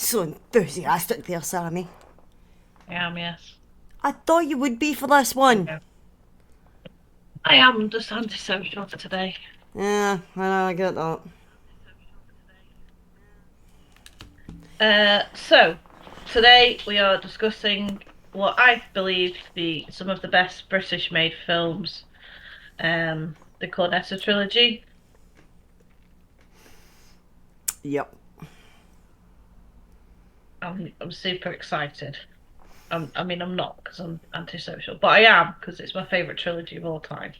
So enthusiastic there, Sammy. I am, yes. I thought you would be for this one. Okay. I am just antisocial for today. Yeah, I get that. So today we are discussing what I believe to be some of the best British made films. The Cornetto trilogy. Yep. I'm super excited. I'm not because I'm antisocial, but I am because it's my favourite trilogy of all time.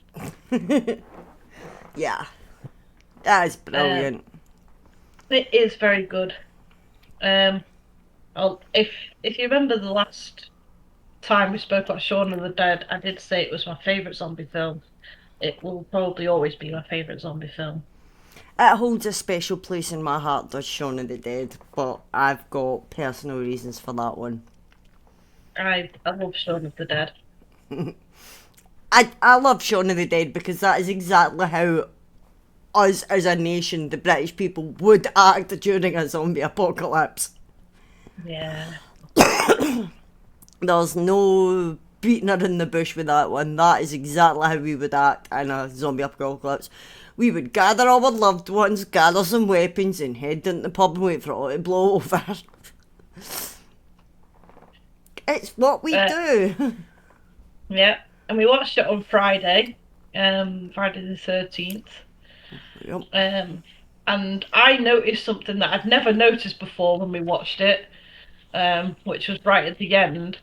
Yeah, that is Um, brilliant. it is very good. Um, if you remember the last time we spoke about Shaun of the Dead, I did say it was my favourite zombie film. It will probably always be my favourite zombie film. It holds a special place in my heart, does Shaun of the Dead, but I've got personal reasons for that one. I love Shaun of the Dead. I love Shaun of the Dead because that is exactly how us as a nation, the British people, would act during a zombie apocalypse. Yeah. There's no beating her in the bush with that one. That is exactly how we would act in a zombie apocalypse. We would gather our loved ones, gather some weapons, and head into the pub and wait for it all to blow over. It's what we Uh, do. yeah. And we watched it on Friday, Friday the 13th. Yep. Um, and I noticed something that I'd never noticed before when we watched it, which was right at the end,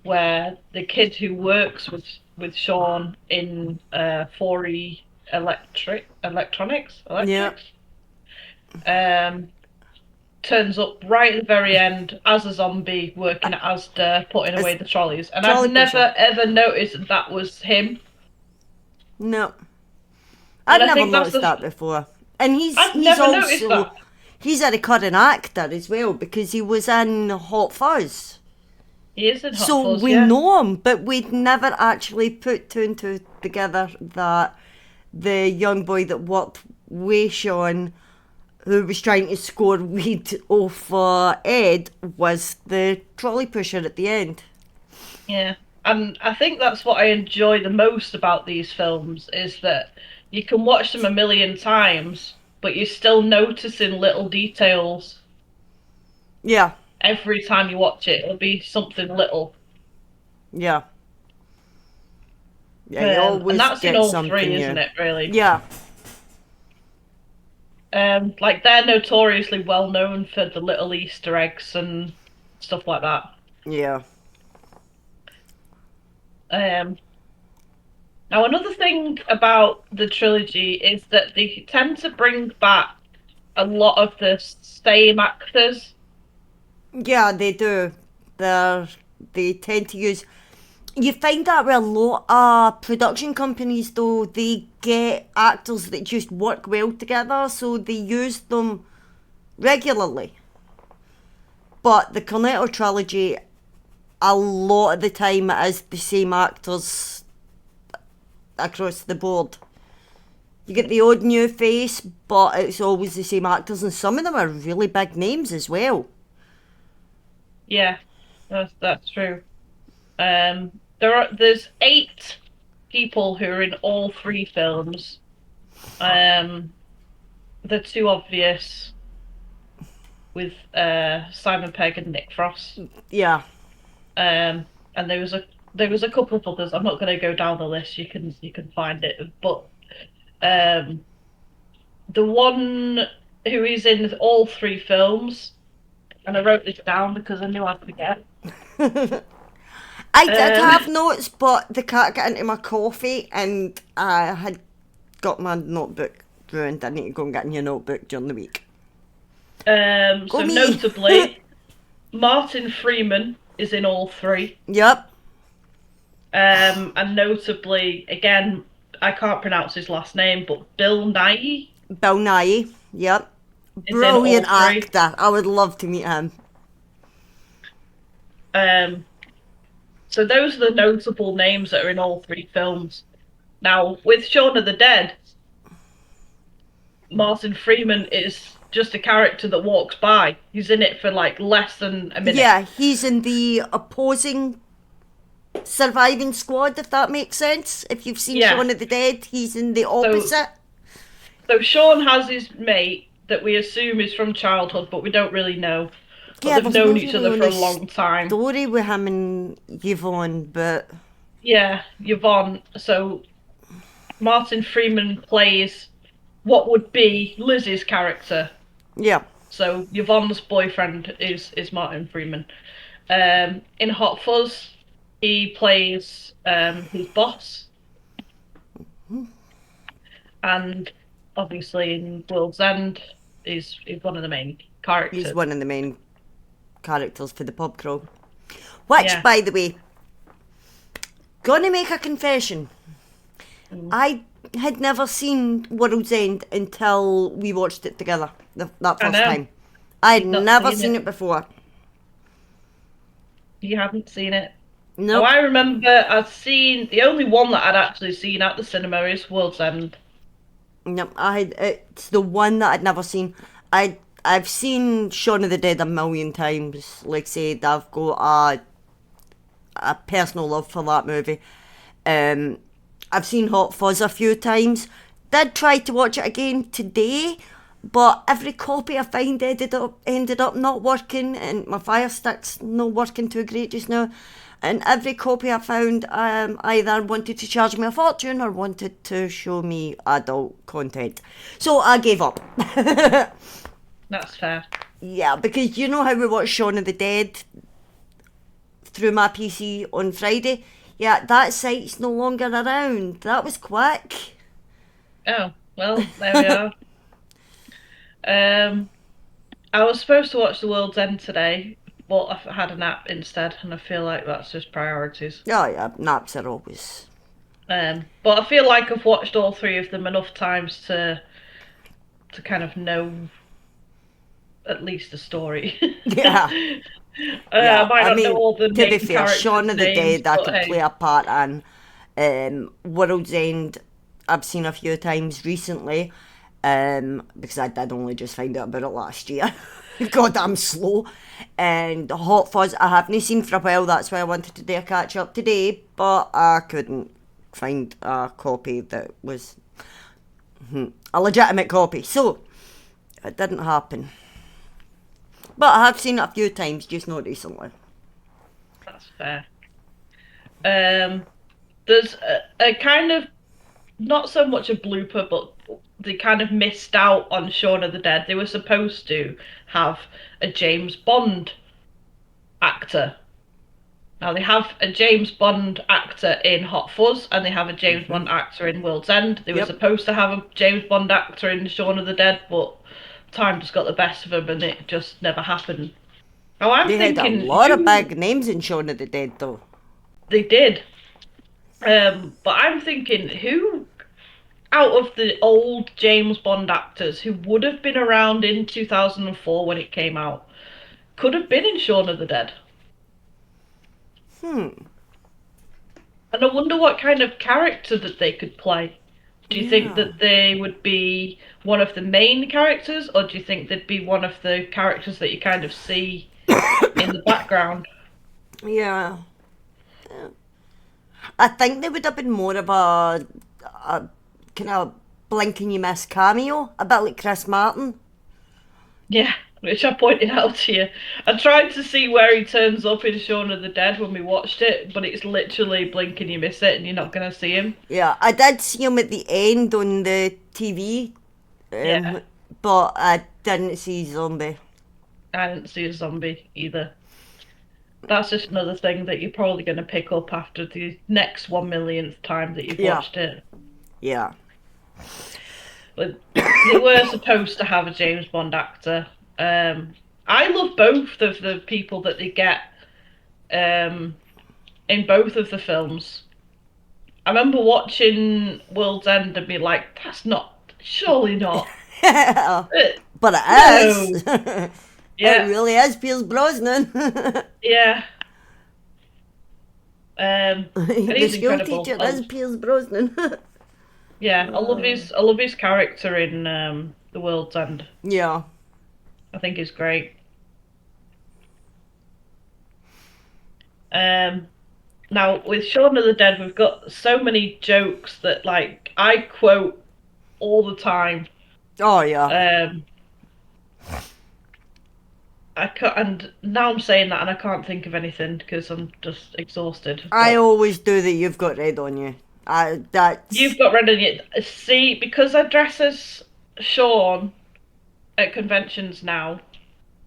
where the kid who works with Shaun in 4E Yep. electrics, um, turns up right at the very end as a zombie working at Asda, putting away It's the trolleys. And I'd trolley pusher. never ever noticed that that was him. No. And I'd I never think that's noticed the that before. And I'd he's never noticed also that. he's a recurring actor as well because he was in Hot Fuzz. He is in Hot So Fuzz, we yeah. know him, but we'd never actually put two and two together that the young boy that worked with Shaun, who was trying to score weed off Ed, was the trolley pusher at the end. Yeah. And I think that's what I enjoy the most about these films is that you can watch them a million times, but you're still noticing little details Yeah, every time you watch it. It'll be something little. yeah, yeah. You And always that's in get all three, something isn't new. it, really? Yeah, Like they're notoriously well known for the little Easter eggs and stuff like that. yeah, Um, Now another thing about the trilogy is that they tend to bring back a lot of the same actors. yeah. They do. They they tend to use. You find that with a lot of production companies, though, they get actors that just work well together, so they use them regularly. But the Cornetto trilogy, a lot of the time, it is the same actors across the board. You get the odd new face, but it's always the same actors, and some of them are really big names as well. Yeah, that's true. There's 8 people who are in all 3 films. Um, the two obvious with Simon Pegg and Nick Frost. Yeah. And there was a couple of others. I'm not going to go down the list. You can find it, but um, the one who is in all 3 films, and I wrote this down because I knew I'd forget. I did Um, have notes, but the cat got into my coffee and I had got my notebook ruined. I need to go and get a new notebook during the week. Go so me! notably, Martin Freeman is in all 3. Yep. And notably, again, I can't pronounce his last name, but Bill Nighy Bill Nye. Yep. is in all Brilliant 3. actor. I would love to meet him. Um, so those are the notable names that are in all 3 films. Now, with Shaun of the Dead, Martin Freeman is just a character that walks by. He's in it for like less than a minute. Yeah, he's in the opposing surviving squad, if that makes sense. If you've seen Yeah. Shaun of the Dead, he's in the So opposite. so Shaun has his mate that we assume is from childhood, but we don't really know. But Yeah, they've there's no known each really other for only a long time. story with him and Yvonne, but Yeah, Yvonne. So Martin Freeman plays what would be Liz's character. yeah, So Yvonne's boyfriend is Martin Freeman. In Hot Fuzz, he plays his boss, and obviously in World's End is one of the main he's characters. one of the main characters for the pub crawl. Which, Yeah. by the way, gonna make a confession. Mm. I had never seen World's End until we watched it together that I first know. time. I'd You've not never seen seen it. it before. You haven't seen it. Oh, Nope. I remember I'd seen the only one that I'd actually seen at the cinema is World's End. Nope. It's the one that I'd never seen. I've seen Shaun of the Dead a million times. Like I said, I've got a personal love for that movie. I've seen Hot Fuzz a few times. Did try to watch it again today, but every copy I find ended up not working, and my Fire Stick's not working too great just now. And every copy I found either wanted to charge me a fortune or wanted to show me adult content. So I gave up. That's fair. Yeah, because you know how we watched Shaun of the Dead through my PC on Friday? Yeah, that site's no longer around. That was quick. Oh, well, there we are. I was supposed to watch The World's End today, but I had a nap instead, and I feel like that's just priorities. Oh yeah, naps are always... But I feel like I've watched all three of them enough times to kind of know at least the story. Yeah. I Yeah, might I not know mean, all the to be main fair, characters' Shaun of the names, Dead I but could hey. play a part in. World's End I've seen a few times recently, because I did only just find out about it last year. God, I'm slow. And Hot Fuzz I haven't seen for a while, that's why I wanted to do a catch up today, but I couldn't find a copy that was a legitimate copy, so it didn't happen. But I have seen it a few times, just not recently. That's fair. There's a kind of not so much a blooper, but they kind of missed out on Shaun of the Dead. They were supposed to have a James Bond actor. Now they have a James Bond actor in Hot Fuzz, and they have a James Bond actor in World's End. They were Yep. supposed to have a James Bond actor in Shaun of the Dead, but time just got the best of them, and it just never happened. Now I'm They had a thinking lot of who big names in Shaun of the Dead, though. they did. But I'm thinking who out of the old James Bond actors who would have been around in 2004 when it came out could have been in Shaun of the Dead. And I wonder what kind of character that they could play. Do you think Yeah. that they would be one of the main characters, or do you think they'd be one of the characters that you kind of see in the background? Yeah. I think they would have been more of a kind of blink and you miss cameo, a bit like Chris Martin. Yeah, which I pointed out to you. I tried to see where he turns up in Shaun of the Dead when we watched it, but it's literally blink and you miss it and you're not going to see him. Yeah, I did see him at the end on the TV, Yeah. but I didn't see Zombie. I didn't see a zombie either. That's just another thing that you're probably going to pick up after the next 1 millionth time that you've Yeah. watched it. Yeah. But they were supposed to have a James Bond actor. I love both of the people that they get in both of the films. I remember watching World's End and being like, that's not, surely not. But it No. is. Yeah. It really is Pierce Brosnan. Yeah. And The he's school incredible. teacher is Pierce Brosnan. Yeah, I love his character in The World's End. Yeah. I think is great. Um, Now with Shaun of the Dead, we've got so many jokes that like I quote all the time. Oh yeah. Um, I can't, and now I'm saying that and I can't think of anything because I'm just exhausted. I But always do that. You've got red on you. That's you've got red in it. See, because I dress as Shaun at conventions now.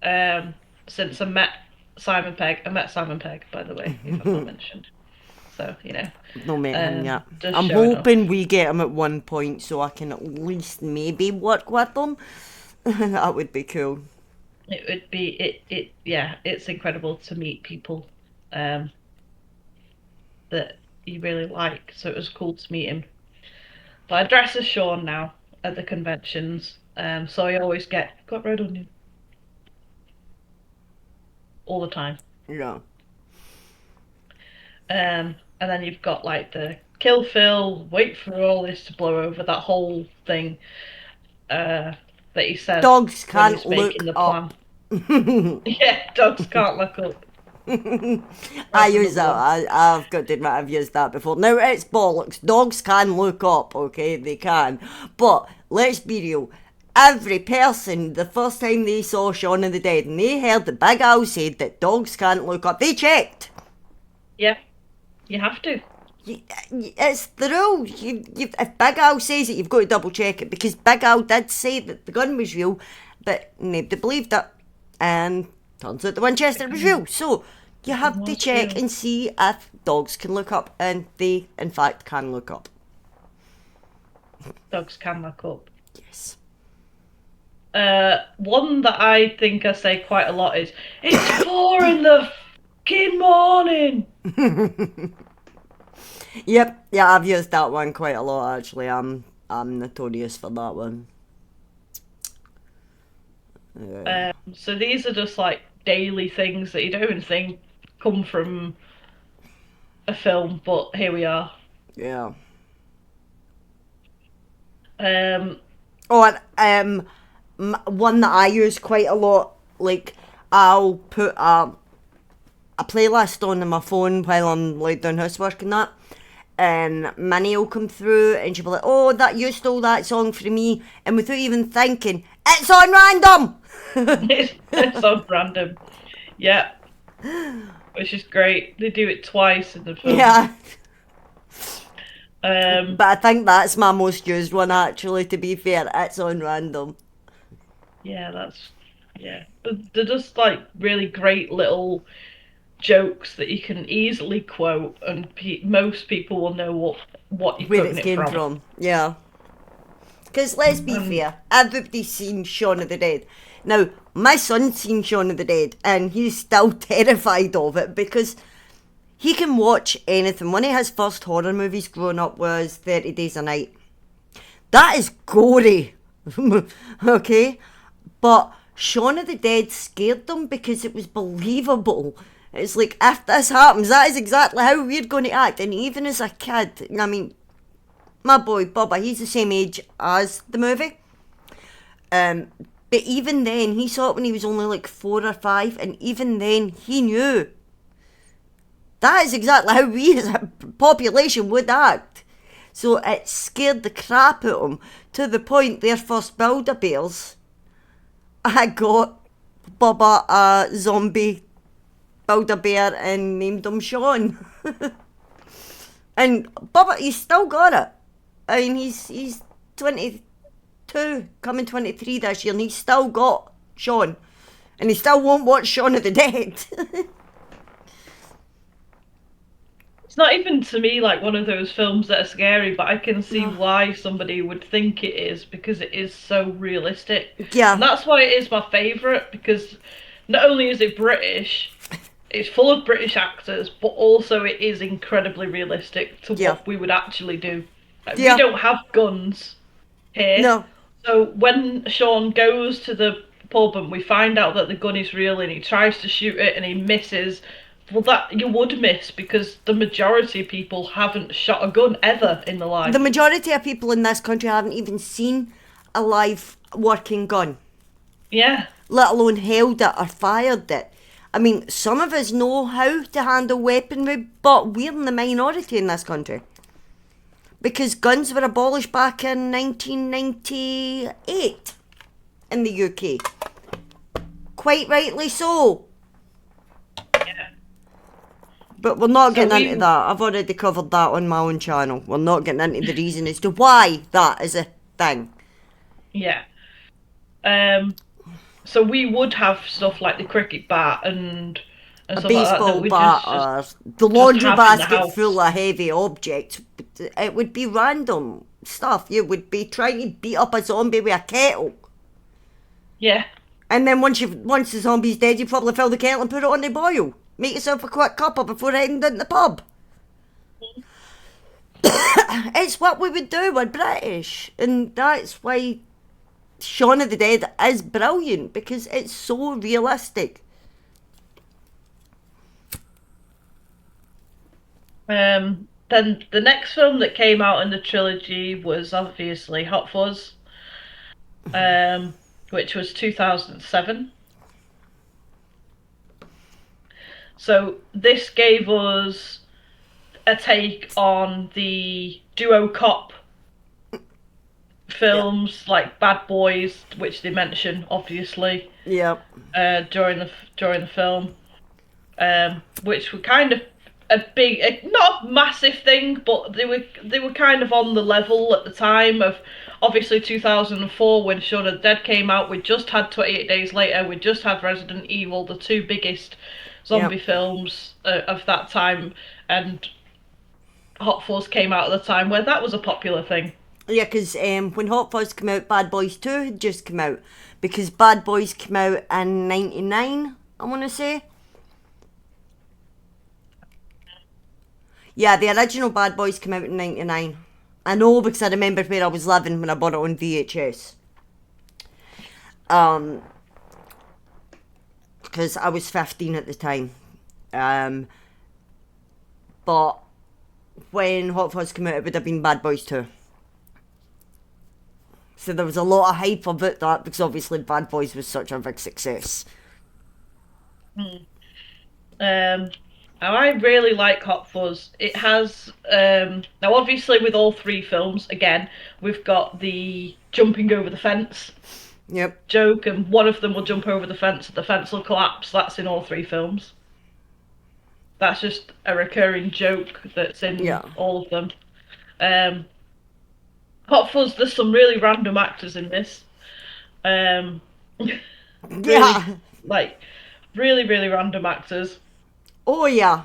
Um, since I met Simon Pegg. I met Simon Pegg, by the way, if I've not mentioned. So not met him yet. just I'm showing off. hoping we get him at one point so I can at least maybe work with him. That would be cool. It would be yeah, it's incredible to meet people um that you really like. So it was cool to meet him. But I dress as Shaun now at the conventions. So I always get got red on you all the time. Yeah. And then you've got like the kill Phil, wait for all this to blow over, that whole thing that he says Dogs when can't he's making look the up. plan. Yeah, dogs can't look up. I That's use another that. one. I've got to admit I've used that before. Now it's bollocks. Dogs can look up, okay? They can. But let's be real. Every person, the first time they saw Shaun of the Dead and they heard the Big Al said that dogs can't look up, they checked. Yeah, you have to. It's the rule. If Big Al says it, you've got to double check it because Big Al did say that the gun was real, but nobody believed it. And turns out the Winchester was real. So you It have to was check real. and see if dogs can look up, and they, in fact, can look up. Dogs can look up. Yes. One that I think I say quite a lot is, "It's 4 in the fucking morning." Yep. Yeah, I've used that one quite a lot actually. I'm notorious for that one. So these are just like daily things that you don't even think come from a film, but here we are. Yeah. Um, Oh, and one that I use quite a lot. Like I'll put a playlist on my phone while I'm like doing housework and that. And Minnie will come through and she'll be like, "Oh, that you stole that song from me," and without even thinking, it's on random. it's on random, yeah, which is great. They do it twice in the film. Yeah, Um, but I think that's my most used one actually. To be fair, it's on random. yeah, yeah. They're just like really great little jokes that you can easily quote, and most people will know what you're Where quoting it it came from. from, yeah. Because let's be And fair, everybody's seen Shaun of the Dead. Now, my son's seen Shaun of the Dead, and he's still terrified of it because he can watch anything. One of his first horror movies growing up was 30 Days a Night. That is gory, okay? But Shaun of the Dead scared them because it was believable. It's like, if this happens, that is exactly how we're going to act. And even as a kid, I mean, my boy Bubba, he's the same age as the movie. But even then, he saw it when he was only like 4 or 5, and even then, he knew that is exactly how we as a population would act. So it scared the crap out of them to the point their first Build-A-Bears, I got Bubba a zombie Build-A-Bear and named him Shaun. And Bubba, he's still got it. I mean, he's 22, coming 23 this year, and he's still got Shaun. And he still won't watch Shaun of the Dead. it's not even to me like one of those films that are scary, but I can see No. why somebody would think it is because it is so realistic. And Yeah, that's why it is my favourite because not only is it British, it's full of British actors, but also it is incredibly realistic to yeah, what we would actually do. Like, we yeah. don't have guns here. No, So when Shaun goes to the pub and we find out that the gun is real and he tries to shoot it and he misses, well, that you would miss because the majority of people haven't shot a gun ever in their the life. majority of people in this country haven't even seen a live working gun. Yeah. let alone held it or fired it. I mean, some of us know how to handle weaponry, but we're in the minority in this country. Because guns were abolished back in 1998 in the UK. Quite rightly so. Yeah. But we're not So getting into we, that. I've already covered that on my own channel. We're not getting into the reason as to why that is a thing. yeah. Um, so we would have stuff like the cricket bat and A stuff like that baseball we bat just or the just laundry have in the basket full house. of heavy objects. It would be random stuff. You would be trying to beat up a zombie with a kettle. Yeah. And then once the zombie's dead, you probably fill the kettle and put it on the boil. Make yourself a quick cuppa before heading down to the pub. It's what we would do. We're British, and that's why Shaun of the Dead is brilliant, because it's so realistic. Then the next film that came out in the trilogy was obviously Hot Fuzz, which was 2007. So this gave us a take on the duo cop Yep. films like Bad Boys, which they mention obviously Yep. during the film, which were kind of a big, not a massive thing, but they were kind of on the level at the time of obviously 2004 when Shaun of the Dead came out. We just had 28 Days Later. We just had Resident Evil, the two biggest zombie Yep. films of that time, and Hot Fuzz came out at the time where that was a popular thing. Yeah, because when Hot Fuzz came out, Bad Boys 2 had just come out. Because Bad Boys came out in 99, I want to say. Yeah, the original Bad Boys came out in 99. I know because I remember where I was living when I bought it on VHS. Because I was 15 at the time. But when Hot Fuzz came out, it would have been Bad Boys 2. So there was a lot of hype about that because obviously Bad Boys was such a big success. And I really like Hot Fuzz. It has now obviously with all three films, again, we've got the jumping over the fence Yep. joke, and one of them will jump over the fence will collapse. That's in all three films. That's just a recurring joke that's in Yeah. all of them. Um, Hot Fuzz, there's some really random actors in this. Um, really, Yeah. like, really random actors. Oh, yeah.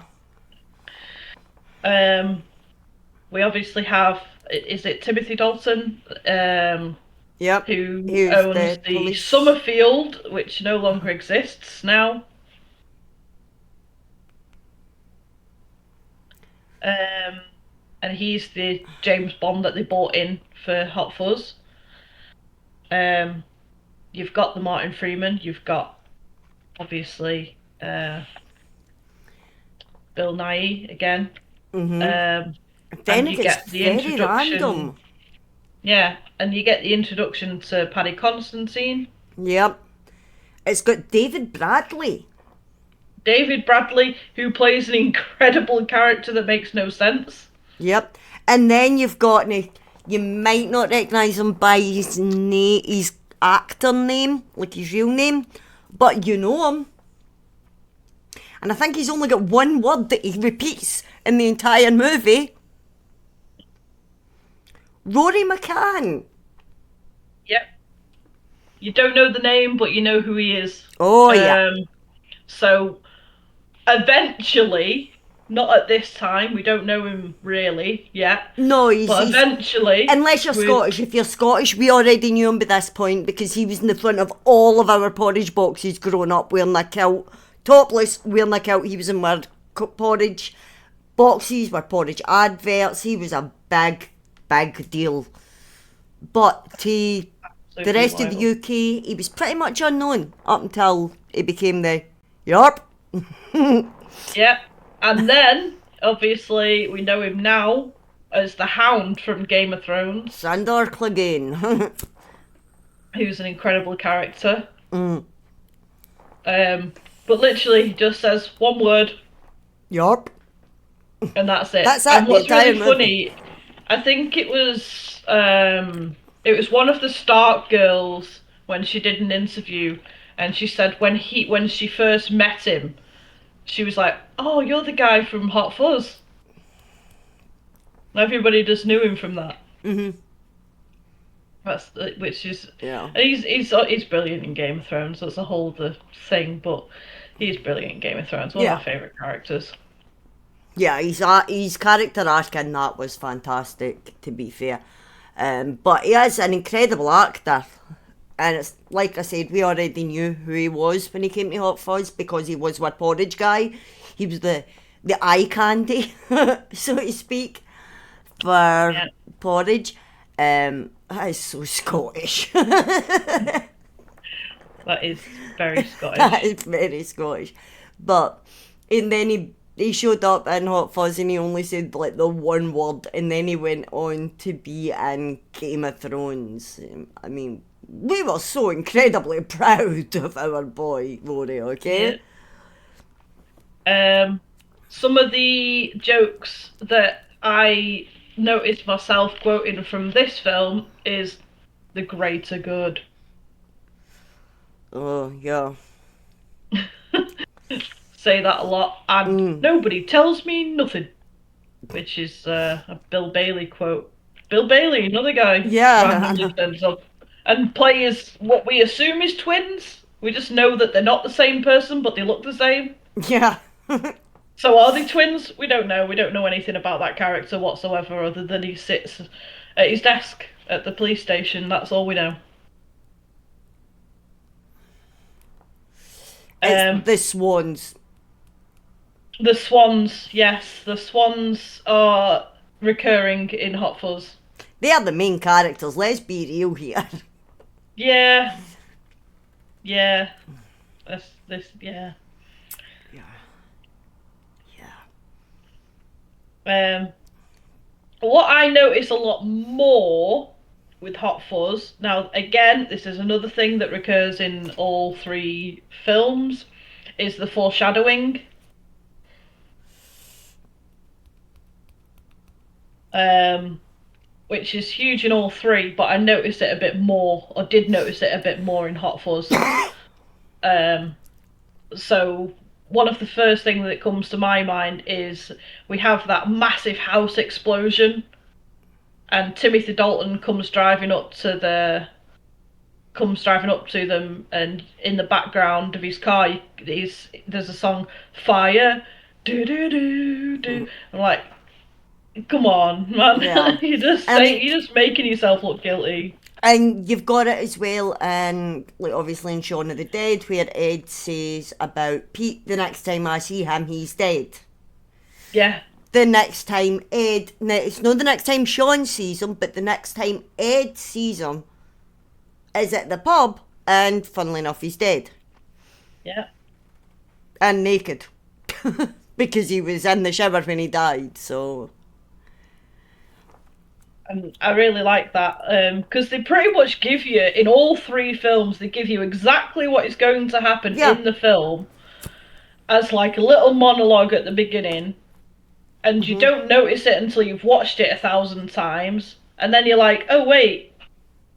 We obviously have, is it Timothy Dalton, Yep. who Here's owns the the police. Summerfield, which no longer exists now. Um, and he's the James Bond that they bought in for Hot Fuzz. You've got the Martin Freeman, you've got obviously Bill Nye again. Then And it you gets get the very introduction. random. Yeah, and you get the introduction to Paddy Constantine. Yep. It's got David Bradley. David Bradley, who plays an incredible character that makes no sense. Yep. And then you've got, now, you might not recognise him by his actor name, like his real name, but you know him. And I think he's only got one word that he repeats in the entire movie. Rory McCann. Yep. You don't know the name, but you know who he is. Oh, yeah. So, eventually, not at this time, we don't know him really yet. No, But he's eventually, unless you're Scottish. If you're Scottish, we already knew him by this point because he was in the front of all of our porridge boxes growing up wearing a kilt. Topless, wearing a kilt. He was in our porridge boxes, our porridge adverts. He was a big deal. But to the rest of the UK, he was pretty much unknown up until he became the Yarp. Yeah. And then, obviously, we know him now as the Hound from Game of Thrones, Sandor Clegane. who's an incredible character. Mm. But literally he just says one word Yup. and that's it. That's And it, the what's really entire movie. funny, I think it was one of the Stark girls when she did an interview, and she said when she first met him, she was like, "Oh, you're the guy from Hot Fuzz." Everybody just knew him from that. Hmm. That's which is, Yeah. and he's brilliant in Game of Thrones. That's a whole other thing, but he's brilliant in Game of Thrones. One of Yeah. my favorite characters. Yeah, his character arc in that was fantastic, to be fair. But he is an incredible actor. And it's like I said, we already knew who he was when he came to Hot Fuzz because he was our porridge guy. He was the eye candy, so to speak, for Yeah, porridge. That is so Scottish. that is very That Scottish. is very Scottish. But and then he showed up in Hot Fuzz and he only said like the one word and then he went on to be in Game of Thrones. I mean, we were so incredibly proud of our boy Rory, Yeah. okay? Um, some of the jokes that I noticed myself quoting from this film is the greater good. Oh yeah. Say that a lot, and Mm. nobody tells me nothing, which is a Bill Bailey quote. Bill Bailey, another guy, randomly Yeah. turns up and plays what we assume is twins. We just know that they're not the same person, but they look the same. Yeah. So are they twins? We don't know. We don't know anything about that character whatsoever, other than he sits at his desk at the police station. That's all we know. It's Um, the Swans. the Swans, yes, the Swans are recurring in Hot Fuzz. They are the main characters, let's be real here. Yeah, yeah, yeah. Yeah. Yeah. Um, what I notice a lot more with Hot Fuzz, now again, this is another thing that recurs in all three films, is the foreshadowing. Um, which is huge in all three, but I noticed it a bit more, or did notice it a bit more in Hot Fuzz. Um, so one of the first things that comes to my mind is we have that massive house explosion, and Timothy Dalton comes driving up to them, and in the background of his car, there's a song "Fire." Do do do do. I'm like, come on, man! Yeah. I mean, you're just making yourself look guilty. and you've got it as well, and like obviously in Shaun of the Dead, where Ed says about Pete, the next time I see him, he's dead. Yeah, The next time Ed, no, it's not the next time Shaun sees him, but the next time Ed sees him is at the pub, and funnily enough, he's dead yeah. and naked because he was in the shower when he died. So And I really like that because they pretty much give you in all three films they give you exactly what is going to happen yeah. in the film as like a little monologue at the beginning, and you Hmm. don't notice it until you've watched it 1,000 times, and then you're like, oh wait,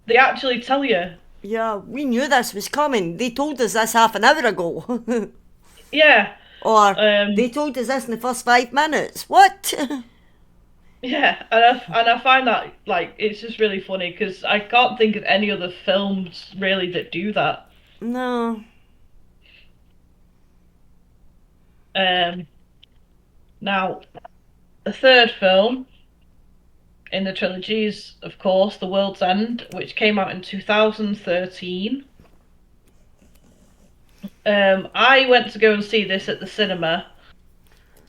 they actually tell you. Yeah, we knew this was coming. They told us this half an hour ago. Yeah, Or um, they told us this in the first 5 minutes. What? yeah, and I find that like it's just really funny because I can't think of any other films really that do that. No. Um, now the third film in the trilogies, of course, The World's End, which came out in 2013. I went to go and see this at the cinema,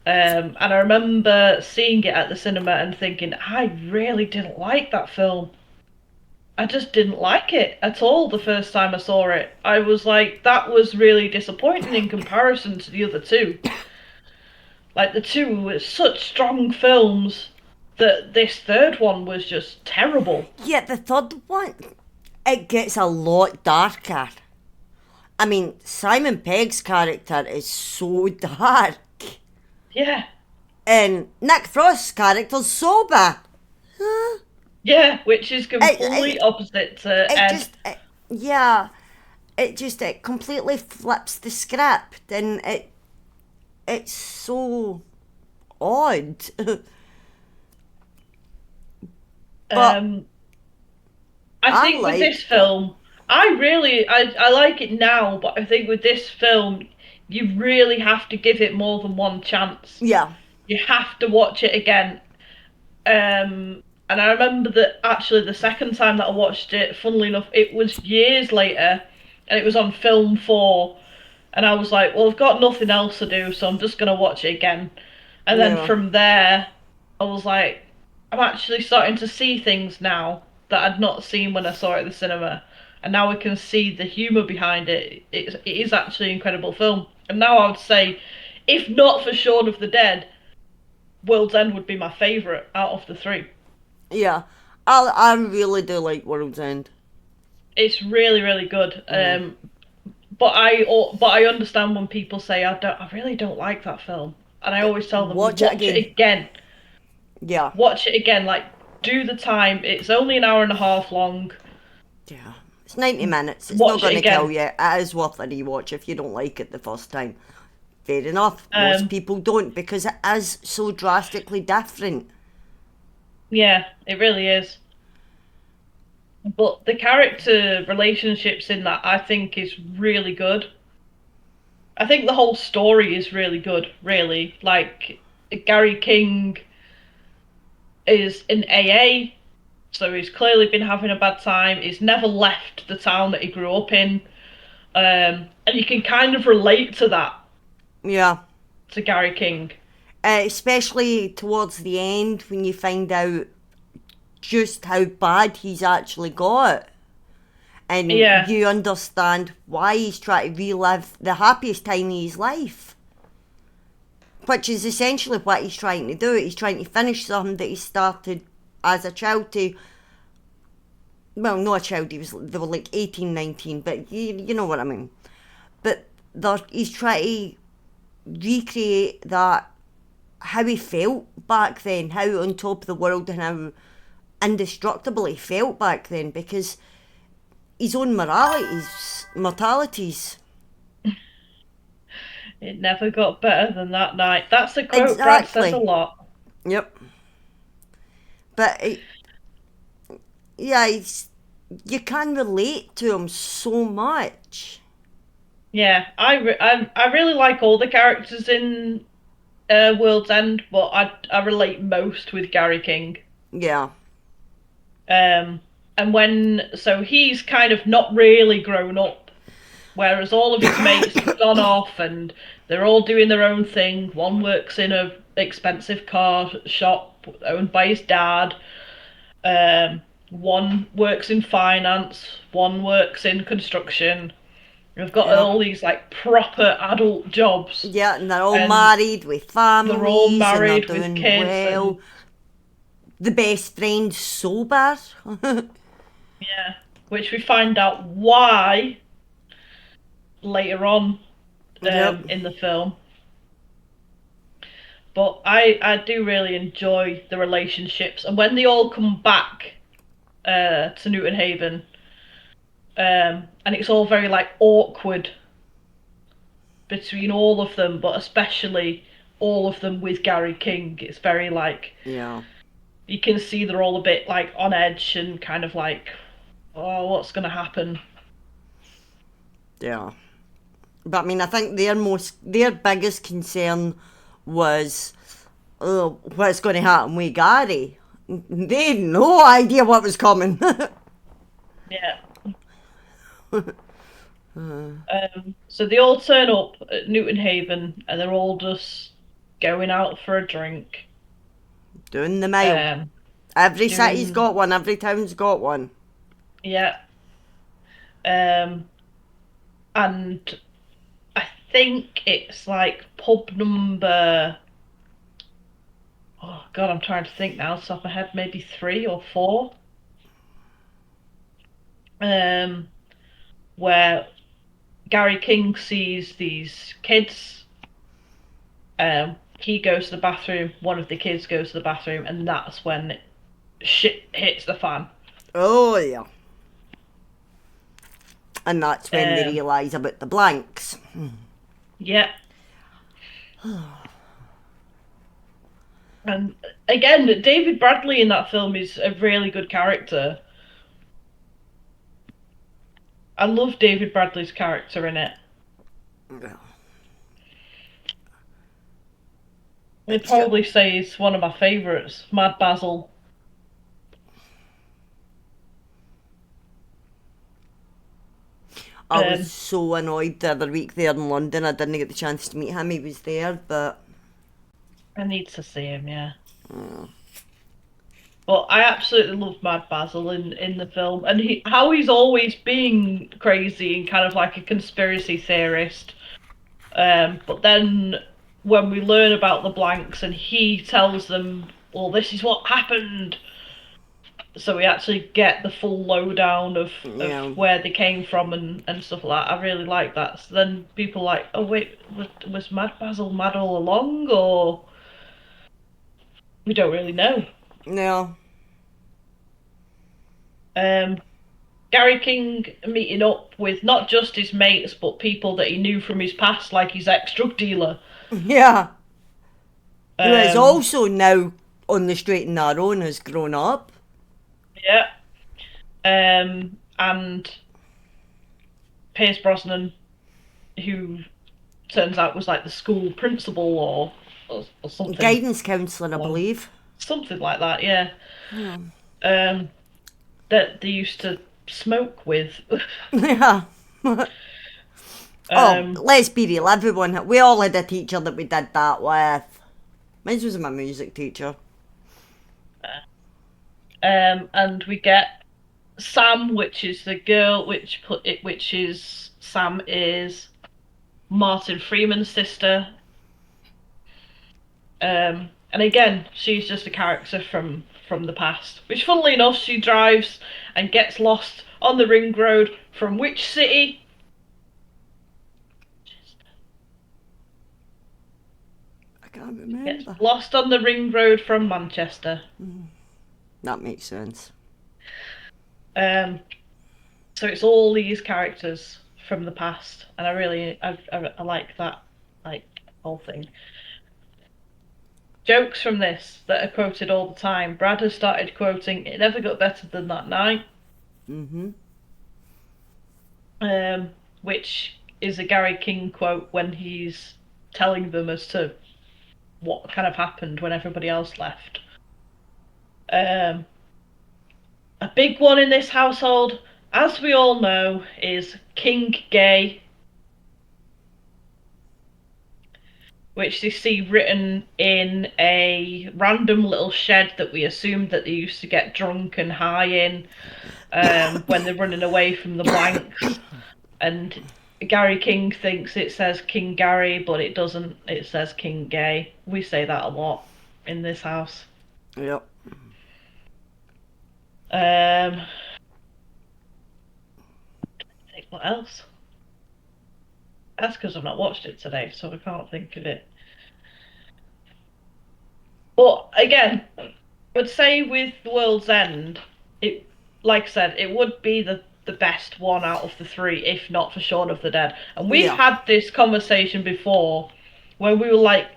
and I remember seeing it at the cinema and thinking, I really didn't like that film. I just didn't like it at all the first time I saw it. I was like, that was really disappointing in comparison to the other two. Like, the two were such strong films that this third one was just terrible. Yeah, the third one, it gets a lot darker. I mean, Simon Pegg's character is so dark, Yeah, and Nick Frost's character's sober. yeah, which is It, complete it, opposite to it Ed. just, yeah, it completely flips the script, and it's so odd. But Um, I I think with this liked it. film, I like it now, but I think with this film, you really have to give it more than one chance. Yeah, You have to watch it again. And I remember that actually the second time that I watched it, funnily enough, it was years later, and it was on film 4, and I was like, well, I've got nothing else to do, so I'm just gonna watch it again. And then yeah, from there, I was like, I'm actually starting to see things now that I'd not seen when I saw it at the cinema. And now I can see the humour behind it. It is actually an incredible film. And now I would say, if not for Shaun of the Dead, World's End would be my favourite out of the three. yeah. I really do like World's End. It's really, really good. Mm. But I understand when people say I really don't like that film, and I always tell them, well, Watch it watch it again. again. Yeah, Watch it again. Like, do the time. It's only an hour and a half long. yeah. It's 90 minutes. It's not Watch going it to kill again. you. It is worth a rewatch if you don't like it the first time. Fair enough. Most Um, people don't because it is so drastically different. yeah, it really is. But the character relationships in that I think is really good. I think the whole story is really good, really. Like Gary King is in AA, so he's clearly been having a bad time. He's never left the town that he grew up in. And you can kind of relate to that, Yeah. to Gary King. Especially towards the end when you find out just how bad he's actually got. And Yeah, you understand why he's trying to relive the happiest time of his life. Which is essentially what he's trying to do. He's trying to finish something that he started as a child to. Well, not a child, they were like 18, 19, but you know what I mean. But he's trying to recreate that, how he felt back then, how on top of the world and how indestructible he felt back then, because his own mortalities. it never got better than that night. That's a quote Brad says a Exactly. lot. Yep. But yeah, you can relate to him so much. Yeah, I really like all the characters in World's End, but I relate most with Gary King. Yeah. Um, and so he's kind of not really grown up, whereas all of his mates have gone off and they're all doing their own thing. One works in a expensive car shop owned by his dad. One works in finance. One works in construction. We've got Yeah. all these like proper adult jobs, Yeah, and they're all and married with they're all families and they're married with doing kids, well. and The best friend's sober. yeah, which we find out why later on Yep. in the film. But I do really enjoy the relationships, and when they all come back to Newton Haven, and it's all very like awkward between all of them, but especially all of them with Gary King. It's very like Yeah. you can see they're all a bit like on edge and kind of like, oh, what's gonna happen? Yeah. But I mean, I think their biggest concern was, oh, what's going to happen with Gary? They had no idea what was coming. Yeah. So they all turn up at Newton Haven and they're all just going out for a drink. Doing the mile. Um, Every city's doing got one, every town's got one. yeah. Um, and I think it's like pub number. Oh God, I'm trying to think now. Off the top of my head, maybe 3 or 4. Um, where Gary King sees these kids. He goes to the bathroom. One of the kids goes to the bathroom, and that's when shit hits the fan. Oh, yeah. And that's when they Um, realise about the blanks. yeah. And again, David Bradley in that film is a really good character. I love David Bradley's character in it. I'd It's got, probably say he's one of my favourites, Mad Basil. I was Um, so annoyed the other week there in London. I didn't get the chance to meet him. He was there, but I need to see him, yeah. But I absolutely love Mad Basil in the film, and how he's always being crazy and kind of like a conspiracy theorist. But then when we learn about the blanks and he tells them, well, this is what happened. So we actually get the full lowdown of yeah. where they came from and stuff like that. I really like that. So then people are like, oh wait, was Mad Basil mad all along, or we don't really know. No. Um, Gary King meeting up with not just his mates but people that he knew from his past, like his ex-drug dealer. Yeah. Who is Um, also now on the straight and narrow and has grown up. yeah. And Pierce Brosnan, who turns out was like the school principal or something, Guidance counsellor, I believe. something like that. Yeah. Yeah. Um, that they used to smoke with. Yeah. Oh, um, let's be real. Everyone, we all had a teacher that we did that with. Mine was my music teacher. and we get Sam, which is the girl, which is Sam is Martin Freeman's sister. And again, she's just a character from the past. Which, funnily enough, she drives and gets lost on the ring road from which city? I can't Gets remember. lost on the ring road from Manchester. That makes sense. Um, so it's all these characters from the past, and I like that, like, whole thing. Jokes from this that are quoted all the time. Brad has started quoting, "It never got better than that night," Mm-hmm. which is a Gary King quote when he's telling them as to what kind of happened when everybody else left. A big one in this household, as we all know, is King Gay, which they see written in a random little shed that we assumed that they used to get drunk and high in when they're running away from the blanks. And Gary King thinks it says King Gary, but it doesn't. It says King Gay. We say that a lot in this house. Yep. I think what else? That's because I've not watched it today, so I can't think of it. But again, I would say with The World's End, it, like I said, it would be the best one out of the three, if not for Shaun of the Dead. And we've Yeah. had this conversation before where we were like,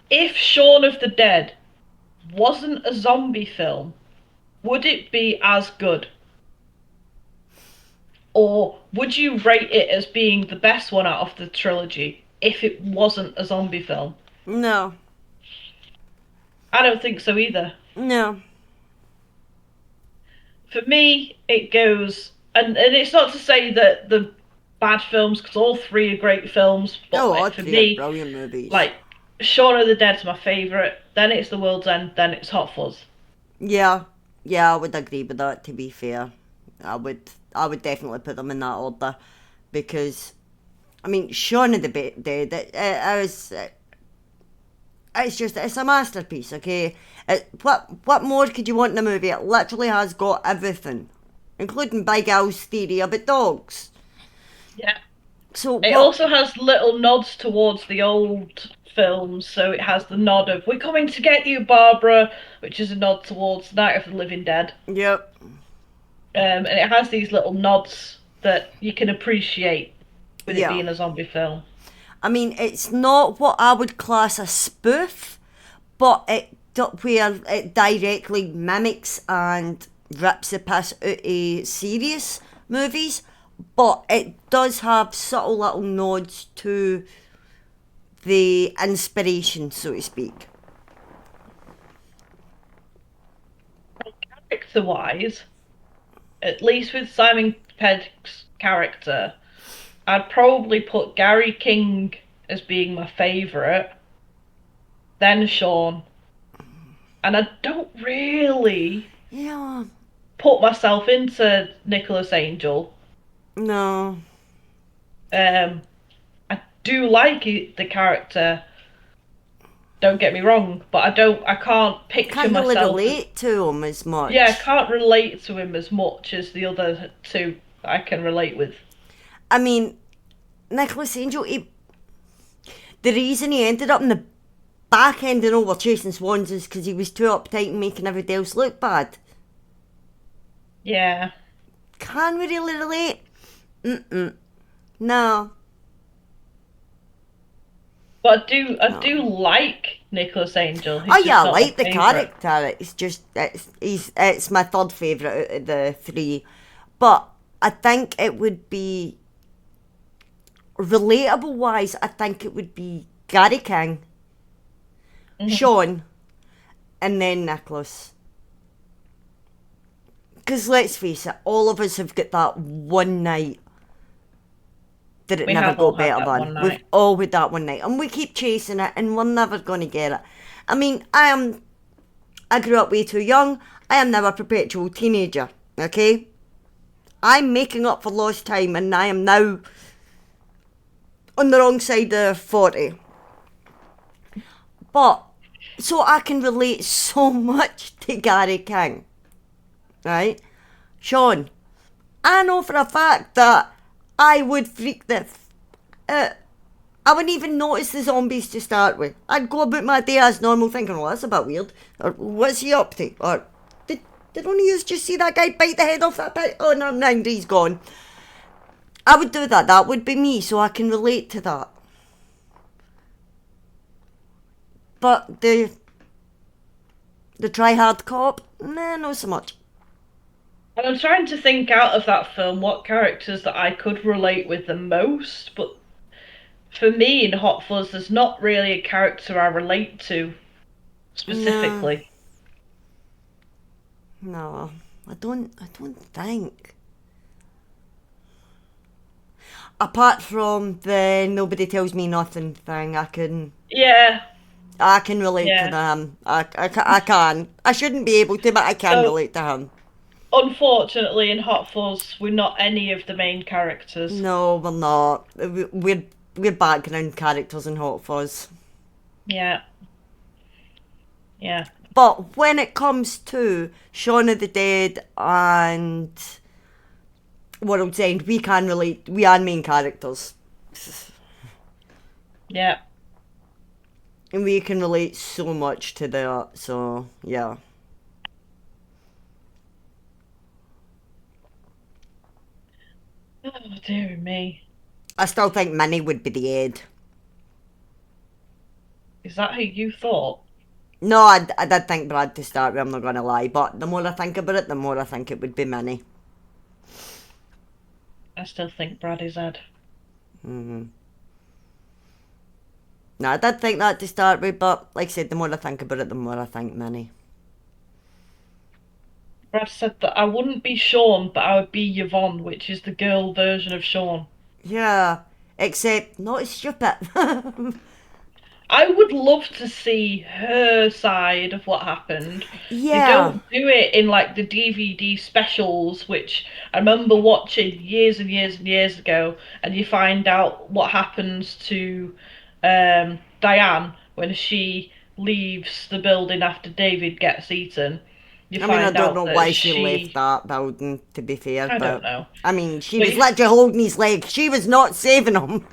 if Shaun of the Dead wasn't a zombie film, would it be as good? Or would you rate it as being the best one out of the trilogy if it wasn't a zombie film? No. I don't think so either. No. For me, it goes, and it's not to say that the bad films, because all three are great films, but Oh, all for three are me, brilliant movies. like, Shaun of the Dead's my favourite, then it's The World's End, then it's Hot Fuzz. Yeah. Yeah, I would agree with that, to be fair. I would definitely put them in that order. Because, I mean, Shaun of the Dead, it's a masterpiece, okay? What more could you want in a movie? It literally has got everything, including Big Al's theory about dogs. Yeah. So It what? also has little nods towards the old films, so it has the nod of "We're coming to get you, Barbara," which is a nod towards Night of the Living Dead. Yep. And it has these little nods that you can appreciate with it Yeah. being a zombie film. I mean, it's not what I would class a spoof, but where it directly mimics and rips the piss out of serious movies, but it does have subtle little nods to the inspiration, so to speak. Character wise, at least with Simon Pegg's character, I'd probably put Gary King as being my favourite, then Shaun, and I don't really Yeah, put myself into Nicholas Angel. no, Um, I do like the character. Don't get me wrong, but I can't I picture can't really myself. relate to him as Yeah, I much. can't relate to him as much as the other two I can relate with. I mean, Nicholas Angel, the reason he ended up in the back end and over chasing swans is because he was too uptight and making everybody else look bad. Yeah, Can we really relate? Mm-mm. No, but I do no. like Nicholas Angel. Oh He's yeah, just I not my like the favourite. character. It's my third favourite out of the three. But I think it would be relatable wise, I think it would be Gary King, Mhm. Shaun, and then Nicholas. Because let's face it, all of us have got that one night that it We never have go all had better that than. one We've night. all had that one night, and we keep chasing it, and we're never going to get it. I mean, I grew up way too young. I am now a perpetual teenager. Okay, I'm making up for lost time, and I am now on the wrong side of 40. But so I can relate so much to Gary King, right? Shaun, I know for a fact that I would freak the. Uh, I wouldn't even notice the zombies to start with. I'd go about my day as normal, thinking, "Well, that's a bit weird," or "What's he up to?" Or "Did one of you just see that guy bite the head off that pig? Oh no, now he's gone." I would do that. That would be me, so I can relate to that. But the try hard cop, nah, not so much. And I'm trying to think out of that film what characters that I could relate with the most, but for me in Hot Fuzz, there's not really a character I relate to No, specifically. no, I don't. I don't think. Apart from the nobody tells me nothing thing, Yeah, I can relate to yeah. them. I can. I shouldn't be able to, but I can So relate to him. unfortunately, in Hot Fuzz, we're not any of the main characters. No, we're not. We're background characters in Hot Fuzz. Yeah, yeah. But when it comes to Shaun of the Dead and World's End, we can relate. We are main characters, Yeah. and we can relate so much to that. So yeah, Oh, dear me. I still think Minnie would be the head. Is that who you thought? No, I did think Brad to start with. I'm not gonna lie, but the more I think about it, the more I think it would be Minnie. I still think Brad is Ed. Mm-hmm. No, I did think that to start with, but like I said, the more I think about it, the more I think Minnie. Brad said that I wouldn't be Shaun, but I would be Yvonne, which is the girl version of Shaun. Yeah, except not as stupid. I would love to see her side of what happened. They Yeah, don't do it in like the DVD specials, which I remember watching years and years and years ago, and you find out what happens to Diane when she leaves the building after David gets eaten. You I mean, I find don't know out that why she left she, that building, to be fair, I don't but know, I mean, she but was literally holding his leg. She was not saving him.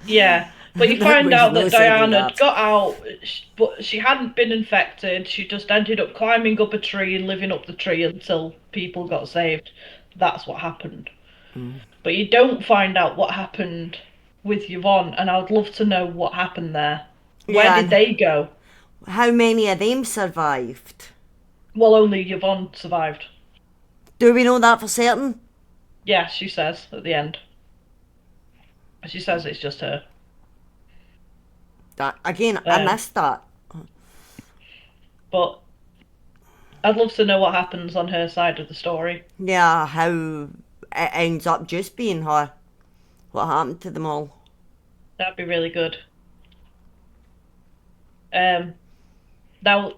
yeah, but you There find was out no that saving Diana had that. got out, but she hadn't been infected. She just ended up climbing up a tree and living up the tree until people got saved. That's what happened. But you don't find out what happened with Yvonne, and I would love to know what happened there. Where Yeah, did and they go? how many of them survived? Well, only Yvonne survived. Do we know that for certain? Yeah, she says at the end. She says it's just her. That again, I Um, missed that. but I'd love to know what happens on her side of the story. Yeah, how it ends up just being her. What happened to them all? That'd be really good. Um, now,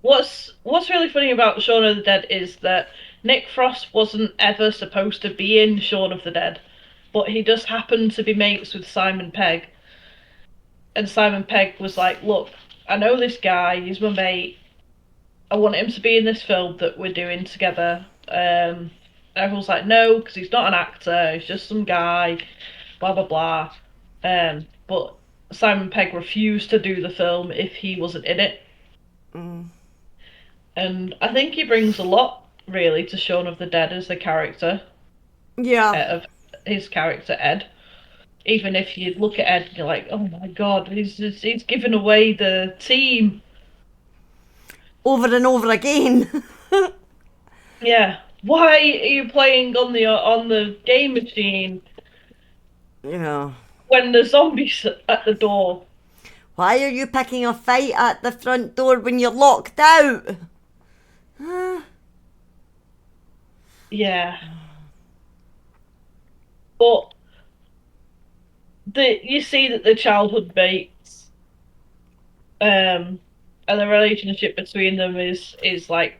what's really funny about Shaun of the Dead is that Nick Frost wasn't ever supposed to be in Shaun of the Dead, but he just happened to be mates with Simon Pegg. And Simon Pegg was like, "Look, I know this guy. He's my mate. I want him to be in this film that we're doing together." Everyone's like, "No, because he's not an actor. He's just some guy." Blah blah blah. But Simon Pegg refused to do the film if he wasn't in it, and I think he brings a lot really to Shaun of the Dead as the character Yeah, of his character Ed. Even if you look at Ed and you're like, "Oh my God, he's given away the team." over and over again. Yeah. Why are you playing on the game machine Yeah. when the zombies at the door? Why are you picking a fight at the front door when you're locked out? Yeah. But you see that the childhood mates, and the relationship between them is like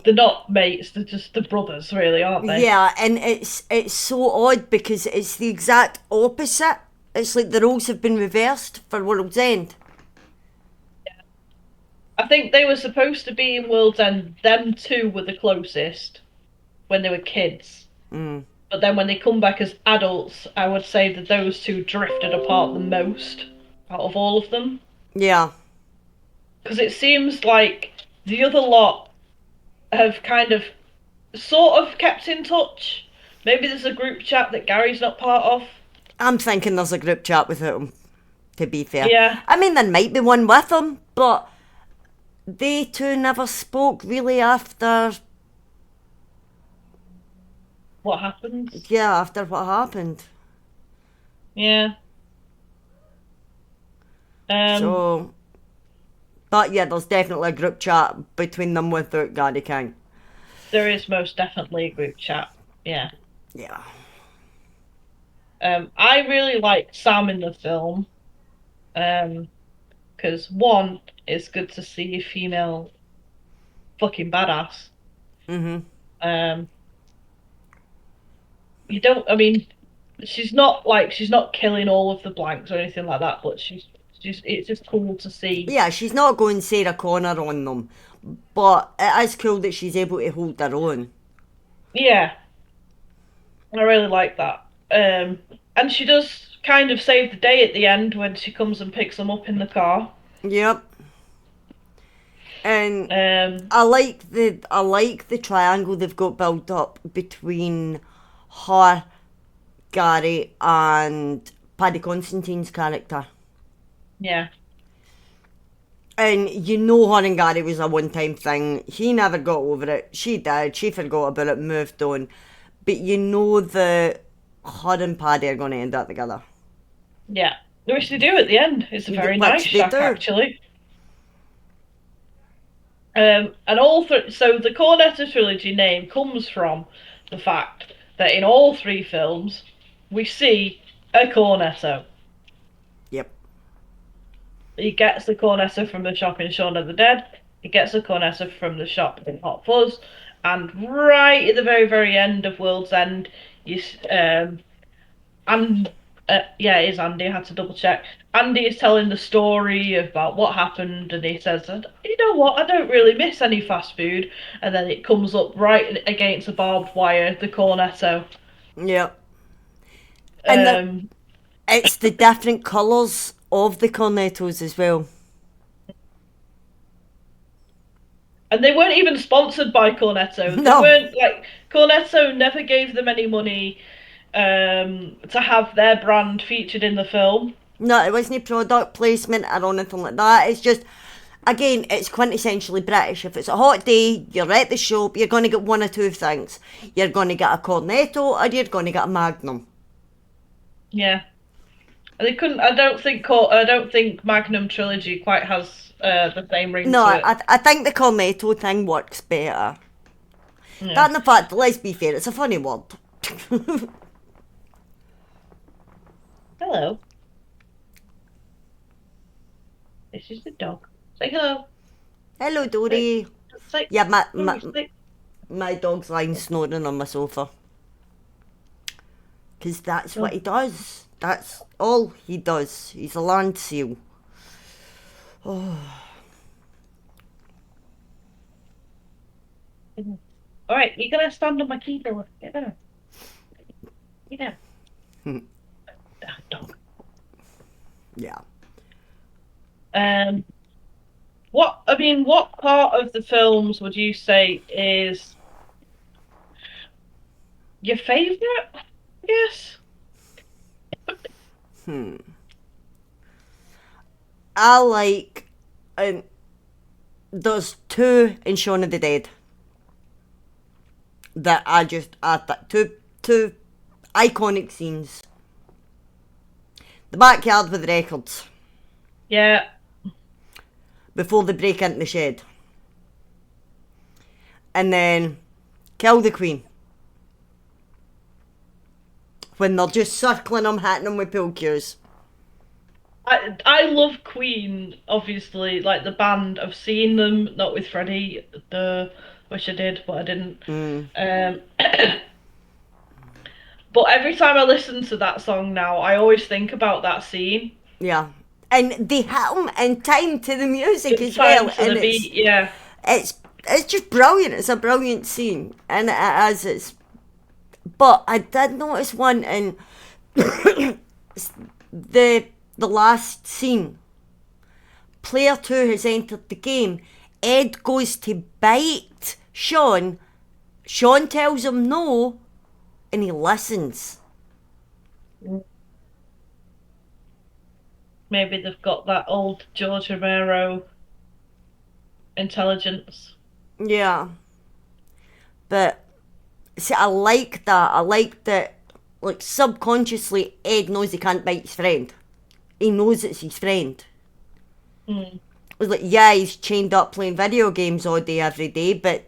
they're not mates, they're just the brothers, really, aren't they? Yeah, and it's so odd because it's the exact opposite. It's like the roles have been reversed for World's End. I think they were supposed to be in World's End. Them two were the closest when they were kids. But then when they come back as adults, I would say that those two drifted apart the most out of all of them. Yeah. Because it seems like the other lot have kind of sort of kept in touch. Maybe there's a group chat that Gary's not part of. I'm thinking there's a group chat without him, to be fair. Yeah, I mean, there might be one with him, but they two never spoke really after, what happens? yeah, after what happened. Yeah. Um, So, but yeah, there's definitely a group chat between them without Gary King. there is most definitely a group chat. Yeah. Yeah. I really like Sam in the film. Because one, it's good to see a female fucking badass. Mm-hmm. Um, you don't. I mean, she's not killing all of the blanks or anything like that, but she's it's just cool to see. Yeah, she's not going Sarah Connor on them, but it is cool that she's able to hold her own. Yeah, I really like that. And she does kind of save the day at the end when she comes and picks them up in the car. Yep. And Um, I like the triangle they've got built up between her, Gary, and Paddy Constantine's character. yeah, And you know her and Gary was a one-time thing. He never got over it. She did. She forgot about it, moved on. But you know that her and Paddy are going to end up together. yeah. Which they do at the end. It's a very nice Which they shack, do. actually. And so the Cornetto trilogy name comes from the fact that in all three films we see a Cornetto. Yep. He gets the Cornetto from the shop in Shaun of the Dead. He gets the Cornetto from the shop in Hot Fuzz, and right at the very very end of World's End, you and Yeah, it is Andy. I had to double check. Andy is telling the story about what happened, and he says, "You know what? I don't really miss any fast food." And then it comes up right against the barbed wire, the Cornetto. Yeah. And Um, it's the different colours of the cornettos as well. and they weren't even sponsored by Cornetto. They No, weren't like Cornetto never gave them any money to have their brand featured in the film. no, it wasn't product placement or anything like that. It's just, again, it's quintessentially British. If it's a hot day, you're at the shop, you're going to get one or two things. You're going to get a cornetto or you're going to get a magnum. Yeah. And they couldn't. I don't think Magnum Trilogy quite has the same ring No, to it. I think the cornetto thing works better. Yeah. That and the fact, let's be fair, it's a funny word. Hello. This is the dog. Say hello. Hello, Say, Dory. say, Yeah, Dory, say. my dog's lying snoring on my sofa. Because that's what Oh. he does. That's all he does. He's a land seal. All right, you're gonna stand on my keyboard. Get down. Get down. Ah, dog. Yeah. Um, what part of the films would you say is your favorite? I guess. I like. Um, there's two in Shaun of the Dead that two iconic scenes. The backyard with the records Yeah, before they break into the shed, and then kill the Queen when they're just circling them, hitting them with pool cues. I love Queen. Obviously, like the band. I've seen them, not with Freddie. The wish I did, but I didn't. Um, but every time I listen to that song now, I always think about that scene. Yeah, and they hit them in time to the music In as well, time to and the beat, yeah. it's it's just brilliant. It's a brilliant scene, and it is. It's. But I did notice one in the last scene. Player two has entered the game. Ed goes to bite Shaun. Shaun tells him no, and he listens. Maybe they've got that old George Romero intelligence. Yeah, but see, I like that. I like that. Like subconsciously, Ed knows he can't bite his friend. He knows it's his friend. Mm. It's like, yeah, he's chained up playing video games all day, every day, but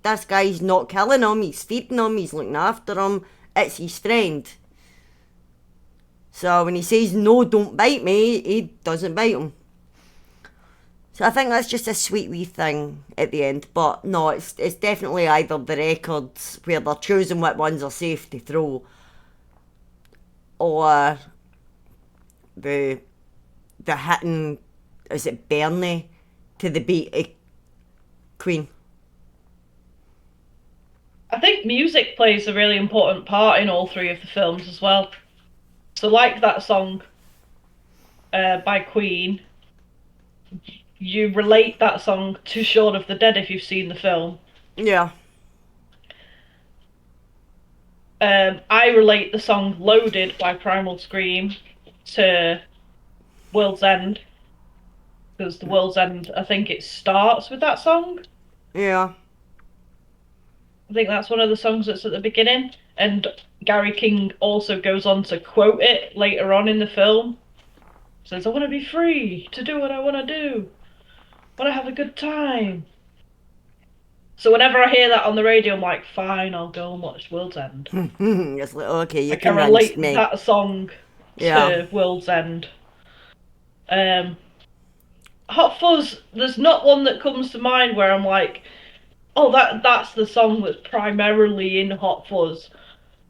this guy's not killing him, he's feeding him, he's looking after him, it's his friend. So when he says, no, don't bite me, he doesn't bite him. So I think that's just a sweet wee thing at the end, but no, it's definitely either the records where they're choosing what ones are safe to throw, or the hitting, is it Bernie, to the beat of Queen. I think music plays a really important part in all three of the films as well. So, like that song by Queen, you relate that song to Shaun of the Dead if you've seen the film. Yeah. I relate the song Loaded by Primal Scream to World's End, because the World's End, I think it starts with that song. Yeah. I think that's one of the songs that's at the beginning. And Gary King also goes on to quote it later on in the film. Says, I want to be free to do what I want to do. I want to have a good time. So whenever I hear that on the radio, I'm like, fine, I'll go and watch World's End. It's like, okay, you Like, I convinced relate me. that song Yeah. to World's End. Um, Hot Fuzz, there's not one that comes to mind where I'm like, oh, that's the song that's primarily in Hot Fuzz.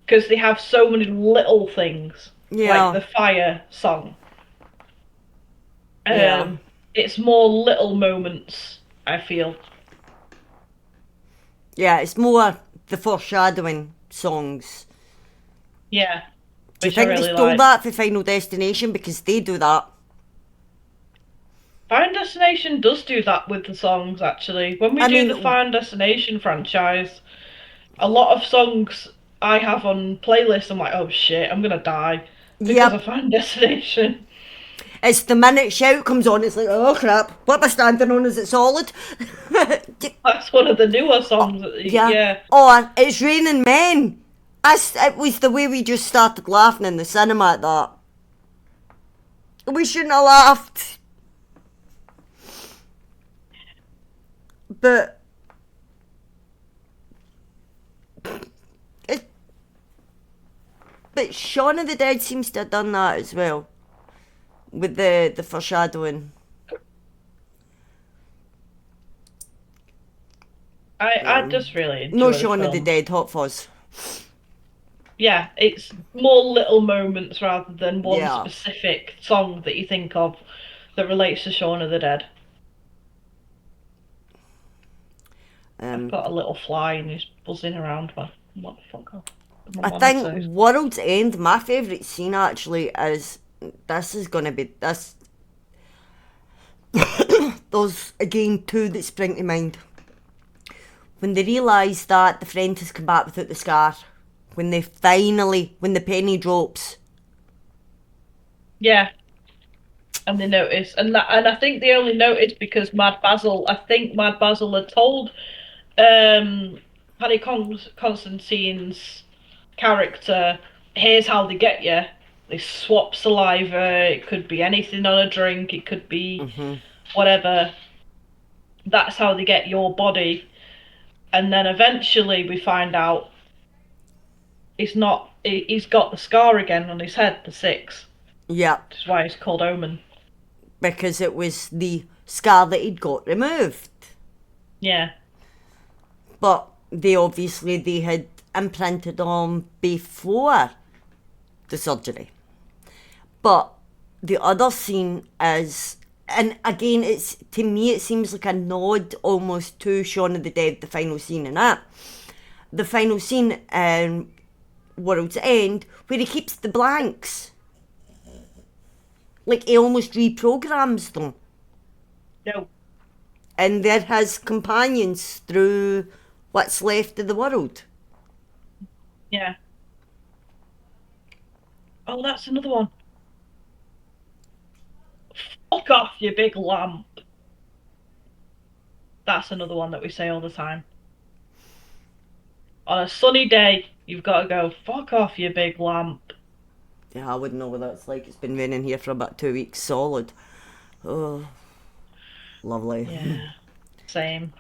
Because they have so many little things. like Yeah. the fire song. Yeah. It's more little moments, I feel. Yeah, it's more the foreshadowing songs. Yeah, Do you which I think they really stole like. that for Final Destination? Because they do that. Final Destination does do that with the songs, actually. When we I do the mean, Final Destination franchise, a lot of songs I have on playlists, I'm like, oh shit, I'm gonna die because of yep. Final Destination. It's the minute Shout comes on, it's like, oh crap, what am I standing on? Is it solid? That's one of the newer songs. Yeah. Yeah, Or It's Raining Men. It was the way we just started laughing in the cinema at that. We shouldn't have laughed. But it, but Shaun of the Dead seems to have done that as well. With the foreshadowing. I just really No enjoy the Shaun of the films. Dead, Hot Fuzz. Yeah, it's more little moments rather than one Yeah. specific song that you think of that relates to Shaun of the Dead. I've Um, got a little fly and he's buzzing around me. What the fuck off? My I monitor think says. World's End, my favourite scene actually is this is gonna be this. There's again two that spring to mind. When they realise that the friend has come back without the scar. When the penny drops. Yeah, and they notice, and I think they only noticed because Mad Basil. I think Mad Basil had told um, Constantine's character, "Here's how they get you. They swap saliva. It could be anything on a drink. It could be whatever. That's how they get your body." And then eventually we find out he's not. He's got the scar again on his head, the six. Yep, Which is why it's called Omen. because it was the scar that he'd got removed. Yeah. But they had implanted on before the surgery. But the other scene is, and again, it's to me it seems like a nod almost to Shaun of the Dead, the final scene in it. The final scene in World's End, where he keeps the blanks, like he almost reprograms them, No. and they're his companions through what's left of the world. Yeah. Oh, that's another one. Fuck off, you big lamp. That's another one that we say all the time. On a sunny day, you've got to go, fuck off, you big lamp. Yeah, I wouldn't know what that's like. It's been raining here for about 2 weeks solid. Oh, lovely. Yeah. Same.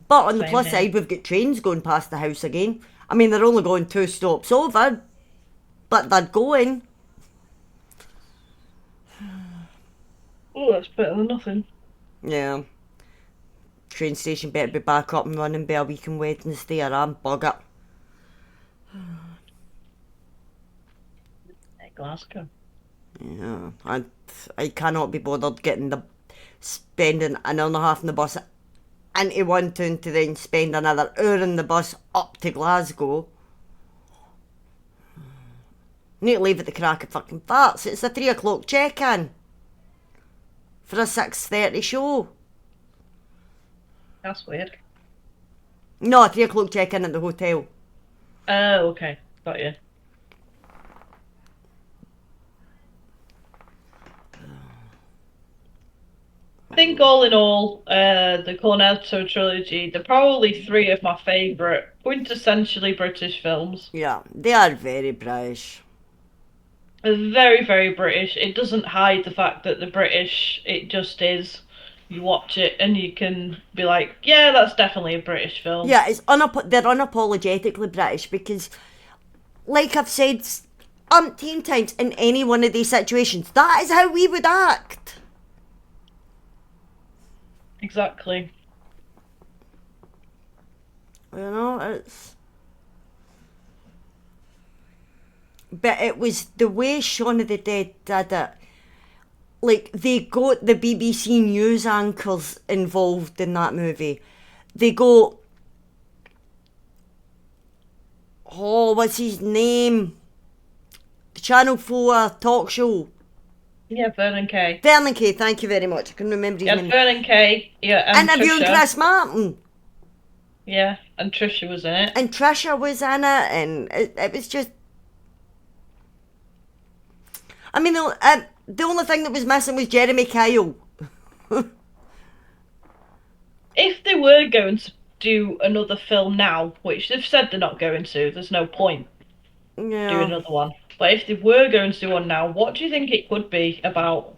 But on the Same plus here. side, we've got trains going past the house again. I mean, they're only going 2 stops over, but they're going. Oh, that's better than nothing. Yeah. Train station better be back up and running by a week on Wednesday or I'm bugger. Glasgow. Yeah. I cannot be bothered spending an hour and a half in the bus into one town to then spend another hour in the bus up to Glasgow. Need to leave at the crack of fucking farts. It's a 3 o'clock check-in for a 6:30 show. That's weird. No, a 3 o'clock check-in at the hotel. Oh, okay. Got you. I think all in all, the Cornetto trilogy, they're probably three of my favourite quintessentially British films. Yeah, they are very British. They're very, very British. It doesn't hide the fact that the British, it just is. You watch it and you can be like, yeah, that's definitely a British film. Yeah, they're unapologetically British because, like I've said umpteen times in any one of these situations, that is how we would act. Exactly. You know, it's but it was the way Shaun of the Dead did it. Like, they got the BBC News anchors involved in that movie. They got, oh, what's his name? The Channel 4 talk show. Yeah, Vernon Kay. Vernon Kay, thank you very much. I can remember his Yeah, name. Vernon Kay. Yeah, and Interviewing Trisha. Chris Martin. Yeah, and Trisha was in it. And Trisha was in it, and it was just. I mean, the only thing that was missing was Jeremy Kyle. If they were going to do another film now, which they've said they're not going to, there's no point doing Yeah. another one. But if they were going to do one now, what do you think it could be about?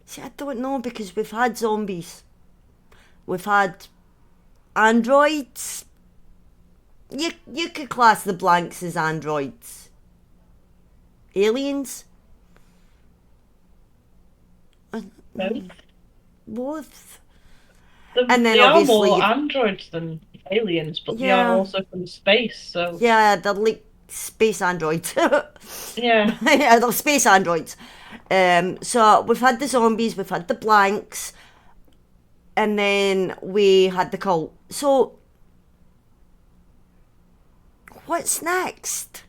See, I don't know, because we've had zombies. We've had androids. You could class the blanks as androids. Aliens. Both. Both. And then they are obviously more androids than aliens, but they are Yeah. also from space, so Yeah, they're like space androids. yeah. Yeah, they're space androids. So we've had the zombies, we've had the blanks, and then we had the cult. So what's next?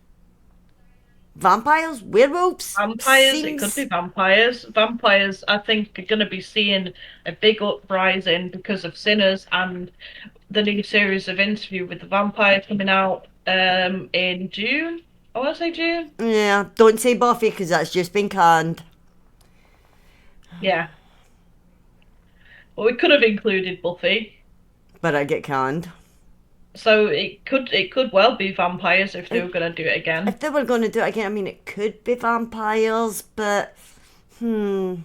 Vampires? Werewolves? Vampires, it could Seems- be vampires. Vampires, I think, are going to be seeing a big uprising because of Sinners and the new series of Interview with the Vampire coming out in June. I want to say June. Yeah, don't say Buffy because that's just been canned. Yeah. Well, we could have included Buffy, But I get canned. so it could well be vampires if they were going to do it again. If they were going to do it again, I mean, it could be vampires, but could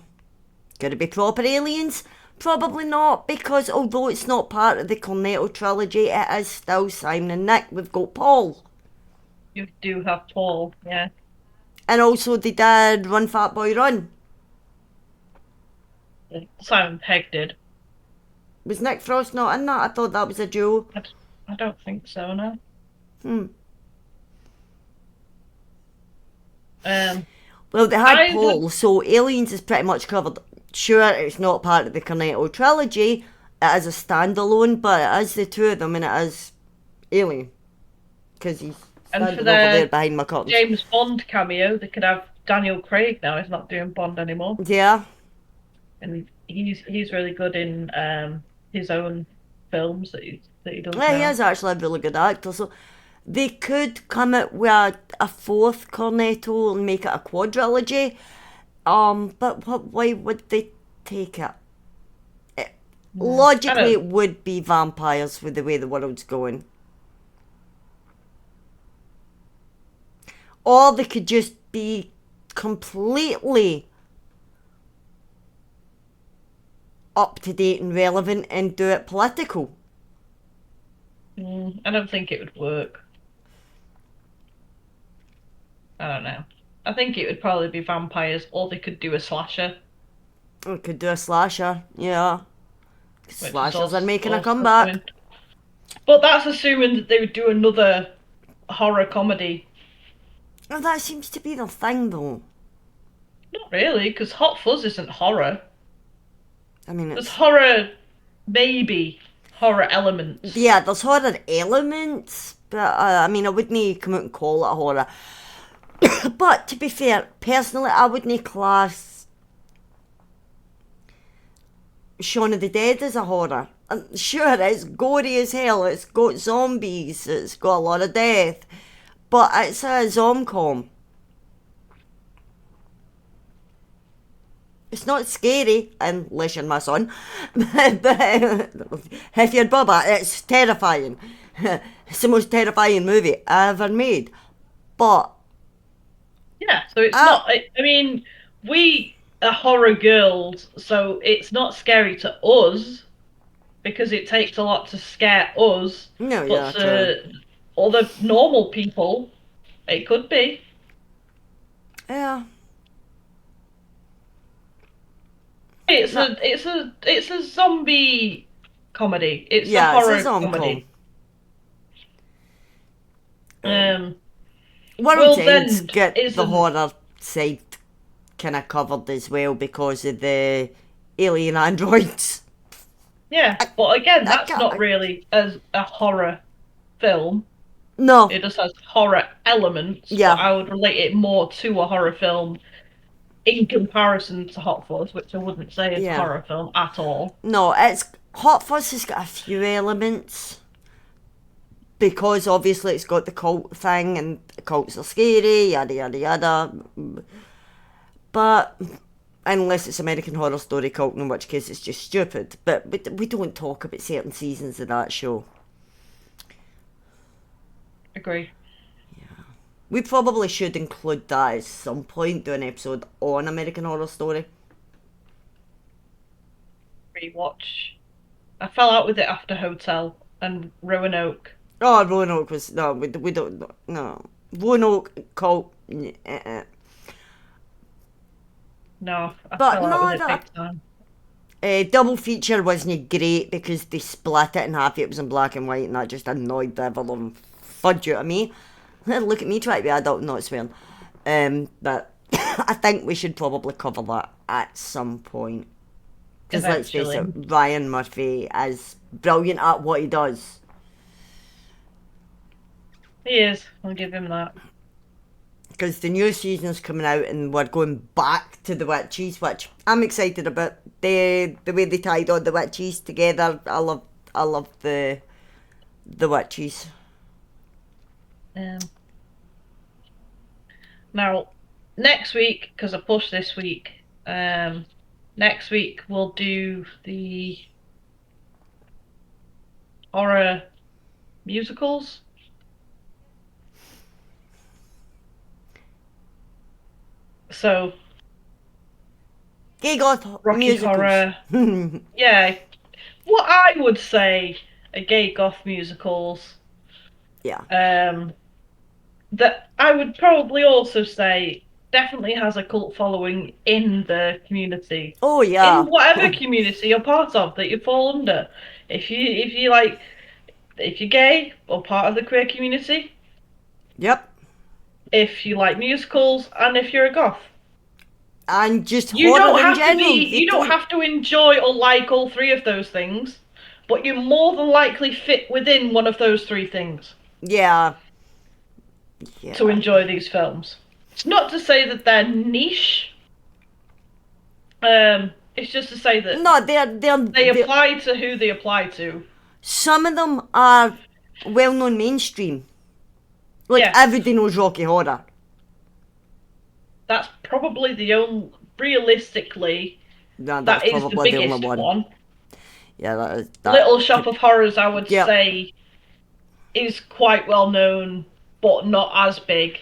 it be proper aliens? Probably not, because although it's not part of the Cornetto trilogy, it is still Simon and Nick. We've got Paul. You do have Paul, yeah. And also they did Run Fat Boy Run. Simon Pegg did. Was Nick Frost not in that? I thought that was a duo. I don't think so, no. Hmm. Um, Well, they had I Paul, would- so Aliens is pretty much covered. Sure, it's not part of the Cornetto trilogy. It is a standalone, but it is the two of them, and it is Alien. Because he's And standing for over their there behind my curtains. James Bond cameo, they could have Daniel Craig now. He's not doing Bond anymore, Yeah. and he's really good in his own films that he does Yeah, he now. is actually a really good actor, so they could come out with a fourth Cornetto and make it a quadrilogy. But why would they take it? Logically, it would be vampires with the way the world's going. Or they could just be completely up to date and relevant and do it political. I don't think it would work. I don't know. I think it would probably be vampires, or they could do a slasher. We could do a slasher, yeah. which is Slashers are making a also comeback. coming. But that's assuming that they would do another horror comedy. Oh, that seems to be the thing, though. Not really, because Hot Fuzz isn't horror. I mean, There's it's... horror, maybe horror elements. Yeah, there's horror elements, but I mean, I wouldn't come out and call it horror. But to be fair, personally, I wouldn't class Shaun of the Dead as a horror. Sure, it's gory as hell, it's got zombies, it's got a lot of death, but it's a zomcom. It's not scary, unless you're my son. But if you're Bubba, it's terrifying. It's the most terrifying movie ever made. But Yeah, so it's not. I mean, we are horror girls, so it's not scary to us because it takes a lot to scare us. no, But yeah, true. to other normal people, it could be. Yeah. It's a zombie comedy. It's Yeah, a horror it's a zom-com. comedy. World's World's End's End get the isn't. horror side kind of covered as well because of the alien androids. Yeah, but again, I that's not can't. really as a horror film. No. It just has horror elements, but Yeah. I would relate it more to a horror film in comparison to Hot Fuzz, which I wouldn't say is a Yeah. horror film at all. No, it's Hot Fuzz has got a few elements because obviously it's got the cult thing and cults are scary, yada yada yada. But unless it's American Horror Story cult, in which case it's just stupid. But we don't talk about certain seasons of that show. Agree. We probably should include that at some point, do an episode on American Horror Story. Rewatch. I fell out with it after Hotel and Roanoke. Oh, Roanoke was no, we don't no Roanoke cult. No, I But fell out with no, it big that time. double feature wasn't great because they split it in half. It was in black and white, and that just annoyed the ever-loving fudge out of me. Look at me trying to be adult, not swearing. But I think we should probably cover that at some point. Because let's face it, Eventually. Ryan Murphy is brilliant at what he does. He is. I'll give him that. Because the new season's coming out and we're going back to the witches, which I'm excited about. The way they tied all the witches together, I love the witches. Now, next week, because I pushed this week, next week we'll do the horror musicals. So, Gay goth Rocky musicals. Horror. Yeah, what I would say are gay goth musicals. Yeah. That I would probably also say definitely has a cult following in the community. Oh In yeah. whatever community you're part of that you fall under. If you like if you're gay or part of the queer community, Yep. if you like musicals, and if you're a goth. And just You horror don't in have to general. be you don't have to enjoy or like all three of those things, but you more than likely fit within one of those three things Yeah. Yeah. to enjoy these films. It's not to say that they're niche. It's just to say that No, they apply to who they apply to. some of them are well known mainstream. Like Yes. everybody knows Rocky Horror. That's probably the only, realistically, No, that that's is the probably the biggest only one. one. Yeah, that is that. Little Shop of Horrors, I would Yep. say, is quite well known, but not as big.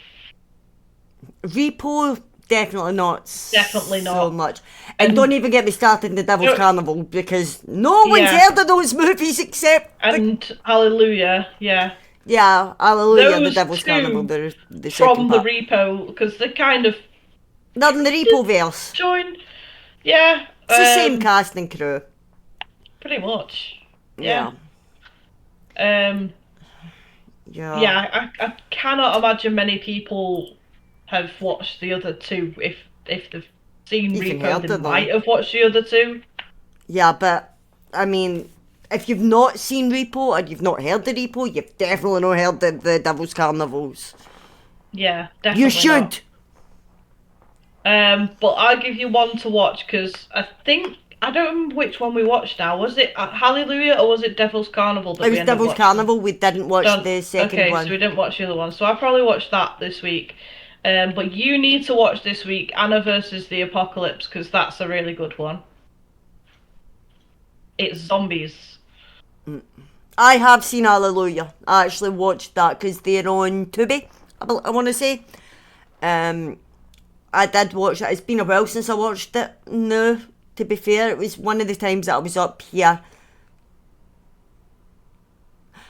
Repo, definitely not. Definitely So not. much. And don't even get me started in the Devil's No. Carnival because no one's Yeah. heard of those movies except And Hallelujah, yeah. yeah, Hallelujah, the Those Devil's two Carnival, the second from the part. Repo, because they kind of They're in the Repo verse. join. Yeah. It's the same cast and crew. Pretty much. Yeah. Yeah. Yeah. Yeah, I cannot imagine many people have watched the other two. If they've seen Even Repo, heard they of them. might have watched the other two. Yeah, but I mean, if you've not seen Repo and you've not heard the Repo, you've definitely not heard the Devil's Carnivals. Yeah, definitely. You should. But I'll give you one to watch because I don't remember which one we watched now. Was it Hallelujah or was it Devil's Carnival? That It we was ended up Devil's watching? Carnival. We didn't watch the second okay, one. so we didn't watch the other one. So I'll probably watch that this week. But you need to watch this week Anna versus the Apocalypse because that's a really good one. It's zombies. I have seen Hallelujah. I actually watched that because they're on Tubi, I want to say. I did watch it. It's been a while since I watched it. No, to be fair, it was one of the times that I was up here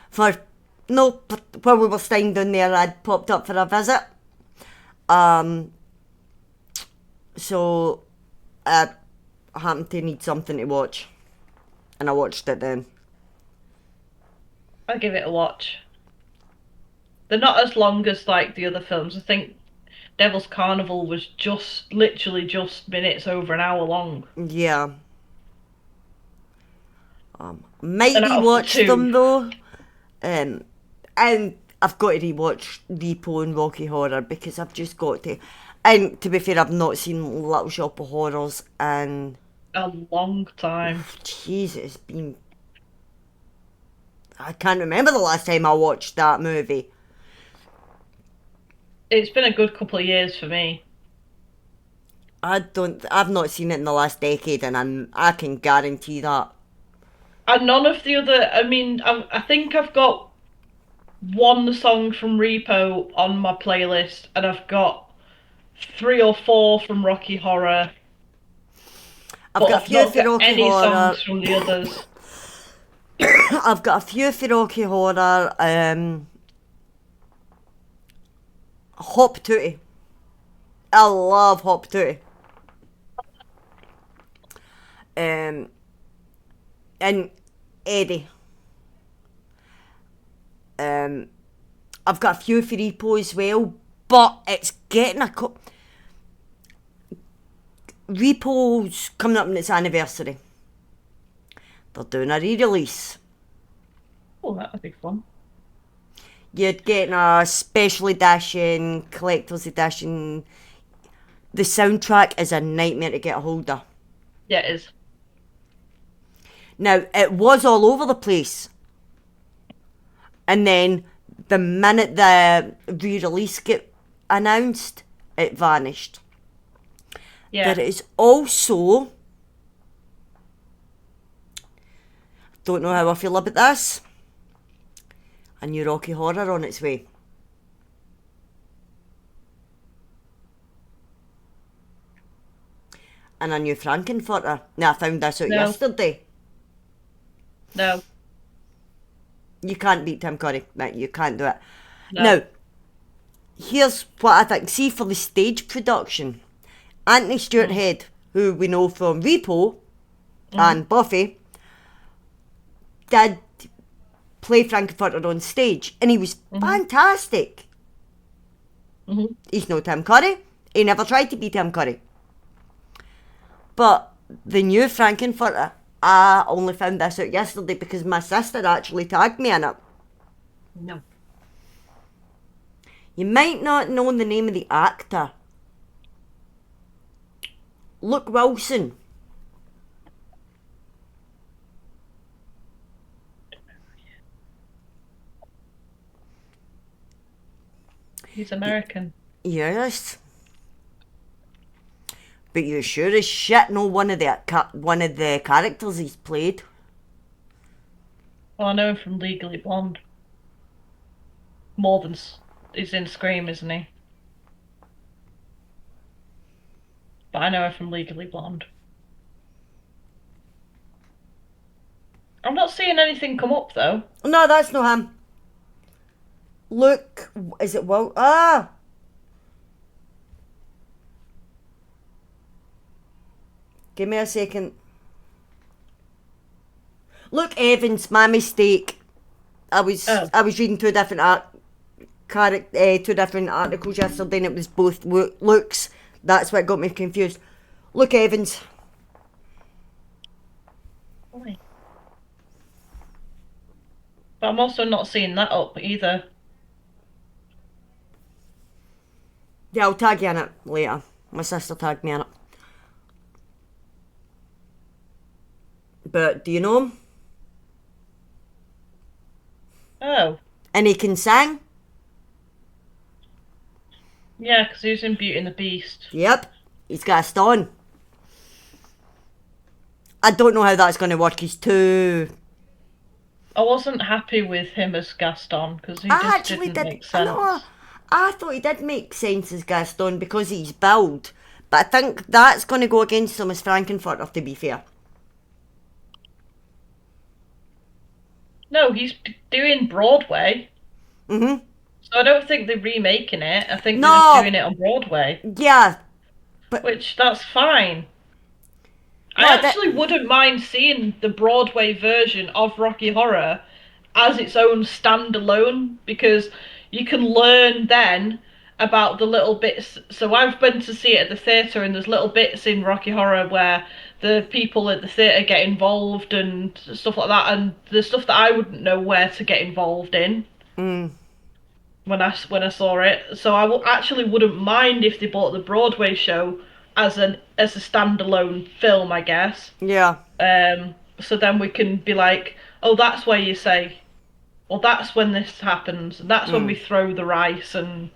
for while we were staying down there. I'd popped up for a visit. So I happened to need something to watch, and I watched it then. I'll give it a watch. They're not as long as like the other films. I think Devil's Carnival was just literally just minutes over an hour long. Yeah. Might And out of the rewatch two, them though. Um, and I've got to rewatch Repo and Rocky Horror because I've just got to. And to be fair, I've not seen Little Shop of Horrors, and a long time. jeez, it's been. I can't remember the last time I watched that movie. It's been a good couple of years for me. I've not seen it in the last decade, and I can guarantee that. And none of the other. I mean, I think I've got one song from Repo on my playlist, and I've got three or four from Rocky Horror, I've but got a I've few not for got Rocky any Horror. songs from the others. I've got a few for Rocky Horror. Hop Tootie. I love Hop Tootie. Um, and Eddie. Um, I've got a few for Repo as well, but it's getting Repo's coming up on its anniversary. They're doing a re-release. Oh, that would be fun. You're getting a special edition, collector's edition. The soundtrack is a nightmare to get a hold of. Yeah, it is. Now, it was all over the place. And then the minute the re-release get announced, it vanished. Yeah. There is also, don't know how I feel about this, a new Rocky Horror on its way. And a new Frankenfurter. Now, I found this out No. yesterday. No. You can't beat Tim Curry. No, you can't do it. No. Now, here's what I think. See, for the stage production, Anthony Stewart Head, who we know from Repo and Buffy, did play Frankenfurter on stage, and he was fantastic. He's no Tim Curry. He never tried to be Tim Curry. But the new Frankenfurter, I only found this out yesterday because my sister actually tagged me in it. No. You might not know the name of the actor. Luke Wilson. He's American. Yes. But you sure as shit know one of the characters he's played. Well, I know him from Legally Blonde. More than he's in Scream, isn't he? But I know him from Legally Blonde. I'm not seeing anything come up though. No, that's not him. Luke, is it Will? Ah! Give me a second. Luke Evans, my mistake. I was reading two different two different articles yesterday, and it was both Luke's. That's what got me confused. Luke Evans. But I'm also not seeing that up either. Yeah, I'll tag you in it later. My sister tagged me in it. But do you know him? Oh. And he can sing? Yeah, because he was in Beauty and the Beast. Yep. He's got a stone. I don't know how that's going to work. He's too... I wasn't happy with him as Gaston because he I just actually didn't did. make I sense. know. I thought he did make sense as Gaston because he's build. But I think that's going to go against him as Frankenfurter, to be fair. No, he's doing Broadway. Mm-hmm. So I don't think they're remaking it. I think No. they're just doing it on Broadway. Yeah. Which, that's fine. No, I actually wouldn't mind seeing the Broadway version of Rocky Horror as its own standalone because you can learn then about the little bits. So I've been to see it at the theatre, and there's little bits in Rocky Horror where the people at the theatre get involved and stuff like that, and the stuff that I wouldn't know where to get involved in when I saw it. So actually wouldn't mind if they bought the Broadway show as a standalone film, I guess. Yeah. So then we can be like, oh, that's where you say, well, that's when this happens, and that's when we throw the rice and.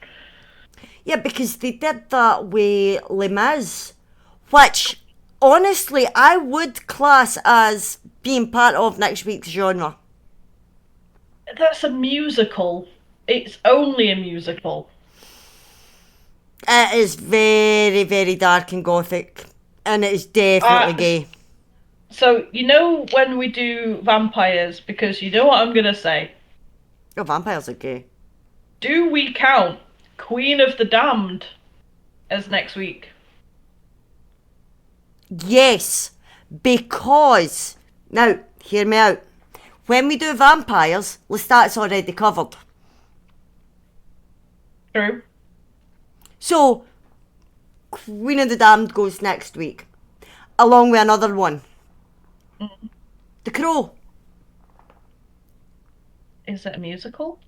Yeah, because they did that with Les Mis, which honestly I would class as being part of next week's genre. That's a musical. It's only a musical. It is very, very dark and gothic, and it is definitely Uh, gay. so you know when we do vampires, because you know what I'm gonna say. Oh, vampires are gay. Do we count Queen of the Damned as next week? Yes, because now hear me out. When we do vampires, Lestat's already covered. True. So Queen of the Damned goes next week, along with another one. The Crow. Is it a musical?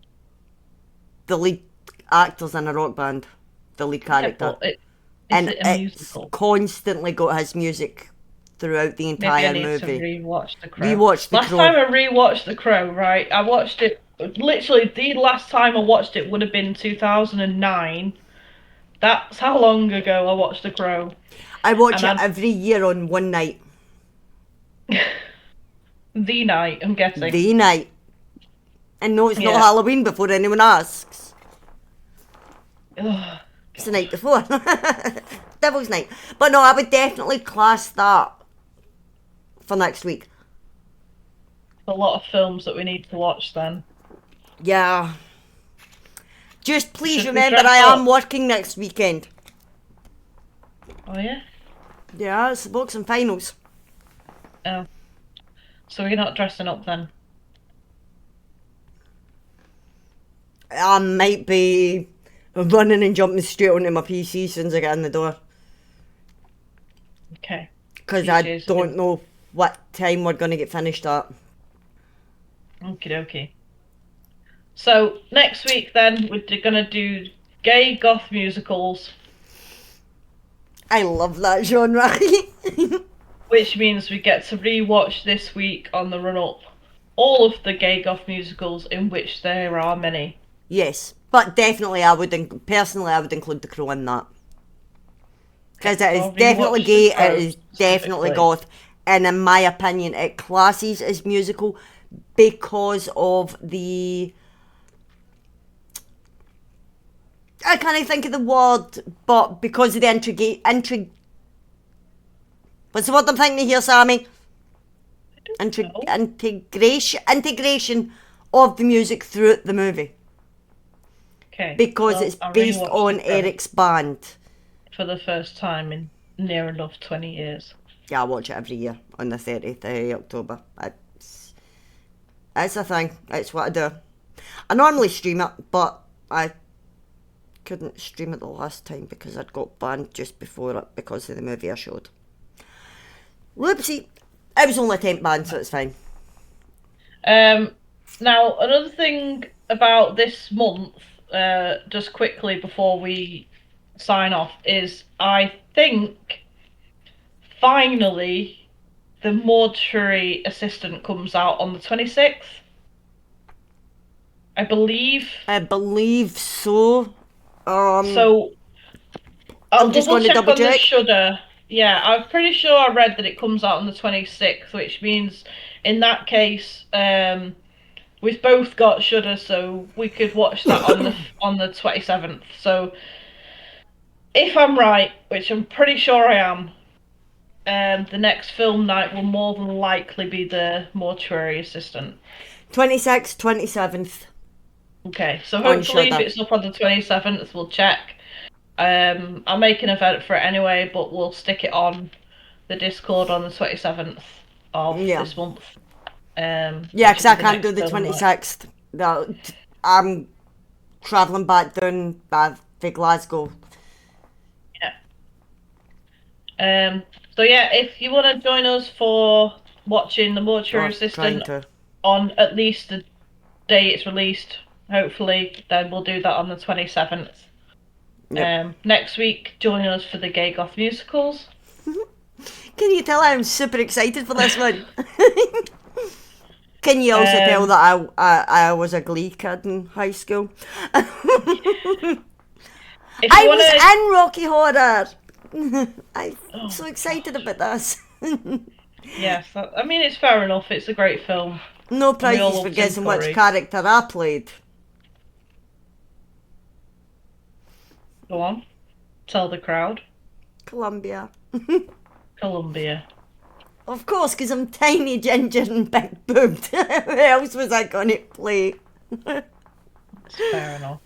The lead actor's in a rock band. The lead character. Yeah, is and it a it's musical? constantly got his music throughout the Maybe I entire need movie. to rewatch The Crow. Rewatch The Last Crow. time I rewatched The Crow, right? I watched it. Literally, the last time I watched it would have been 2009. That's how long ago I watched The Crow. I watch And it every year on one night. The night, I'm guessing. The night. And no, it's not Yeah. Halloween before anyone asks. Ugh. It's the night before. Devil's Night. But no, I would definitely class that for next week. A lot of films that we need to watch then. Yeah. Just please Should we remember dress I am up? working next weekend. Oh, yeah? Yeah, it's the boxing finals. Oh. So we're not dressing up then? I might be running and jumping straight onto my PC as soon as I get in the door. Okay. Because I PJs don't know what time we're going to get finished at. Okie dokie. So, next week then, we're gonna do gay goth musicals, I love that genre. which means we get to rewatch this week on the run up all of the gay goth musicals, in which there are many. Yes, but definitely I would, personally I would include The Crow in that. Because it is I'll definitely rewatch gay, The Crow it is definitely specifically. goth, and in my opinion it classes as musical because of the... I can't think of the word, but because of the what's the word I'm thinking of here, Sammy? know. Integration of the music throughout the movie. Okay. Because well, it's I based rewatched on The Crow Eric's band. for the first time in near enough 20 years. Yeah, I watch it every year on the 30th of October. It's a thing. It's what I do. I normally stream it, but I couldn't stream it the last time because I'd got banned just before it because of the movie I showed. Whoopsie. It was only a temp ban, so it's fine. Now, another thing about this month, just quickly before we sign off, is I think finally the mortuary assistant comes out on the 26th. I believe. I believe so. So I'll I'm just going to check double on the check. Shudder. Yeah, I'm pretty sure I read that it comes out on the 26th, which means in that case, we've both got Shudder, so we could watch that on the 27th. So if I'm right, which I'm pretty sure I am, the next film night will more than likely be the mortuary assistant. 26th, 27th. Okay, so On hopefully if Shudder. it's up on the 27th, we'll check. I'll make an event for it anyway, but we'll stick it on the Discord on the 27th of Yeah. this month. Yeah, which because is I the can't next do the film night. 26th. I'm travelling back down to Glasgow. Yeah. So yeah, if you want to join us for watching The Mortuary Or trying Assistant to. on at least the day it's released, hopefully, then we'll do that on the 27th. Yep. Next week, join us for the Gay Goth musicals. Can you tell I'm super excited for this one? Can you also tell Um, that I was a Glee kid in high school? if you I want was to, in Rocky Horror. I'm oh so excited gosh, about this. yes, I mean it's fair enough. It's a great film, No and we all prizes for love Tim guessing which Curry. character I played. Go on, tell the crowd. Columbia. Columbia. Of course, because I'm tiny, ginger, and big boobed. Who else was I going to play? It's fair enough.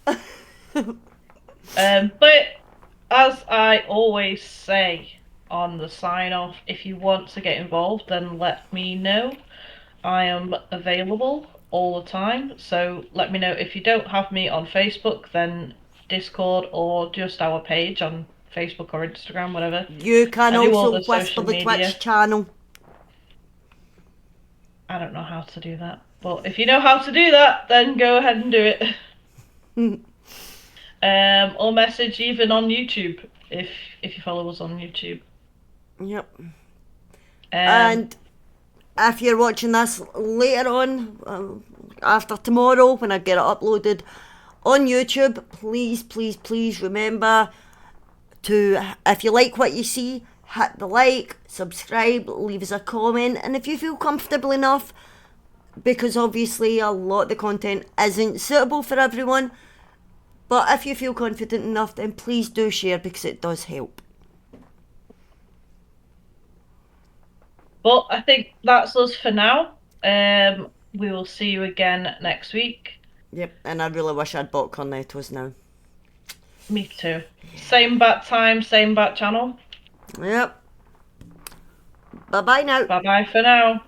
But as I always say on the sign off, if you want to get involved, then let me know. I am available all the time, so let me know. If you don't have me on Facebook, then Discord or just our page on Facebook or Instagram, whatever. You can I do all also the whisper social the media. Twitch channel. I don't know how to do that, but if you know how to do that, then go ahead and do it. Or message even on YouTube if you follow us on YouTube. Yep. Um, And if you're watching this later on, after tomorrow when I get it uploaded on YouTube, please, please, please remember to, if you like what you see, hit the like, subscribe, leave us a comment, and if you feel comfortable enough, because obviously a lot of the content isn't suitable for everyone, but if you feel confident enough, then please do share because it does help. but I think that's us for now. We will see you again next week. Yep, and I really wish I'd bought Cornettos now. Me too. Same bat time, same bat channel. Yep. Bye bye now. Bye bye for now.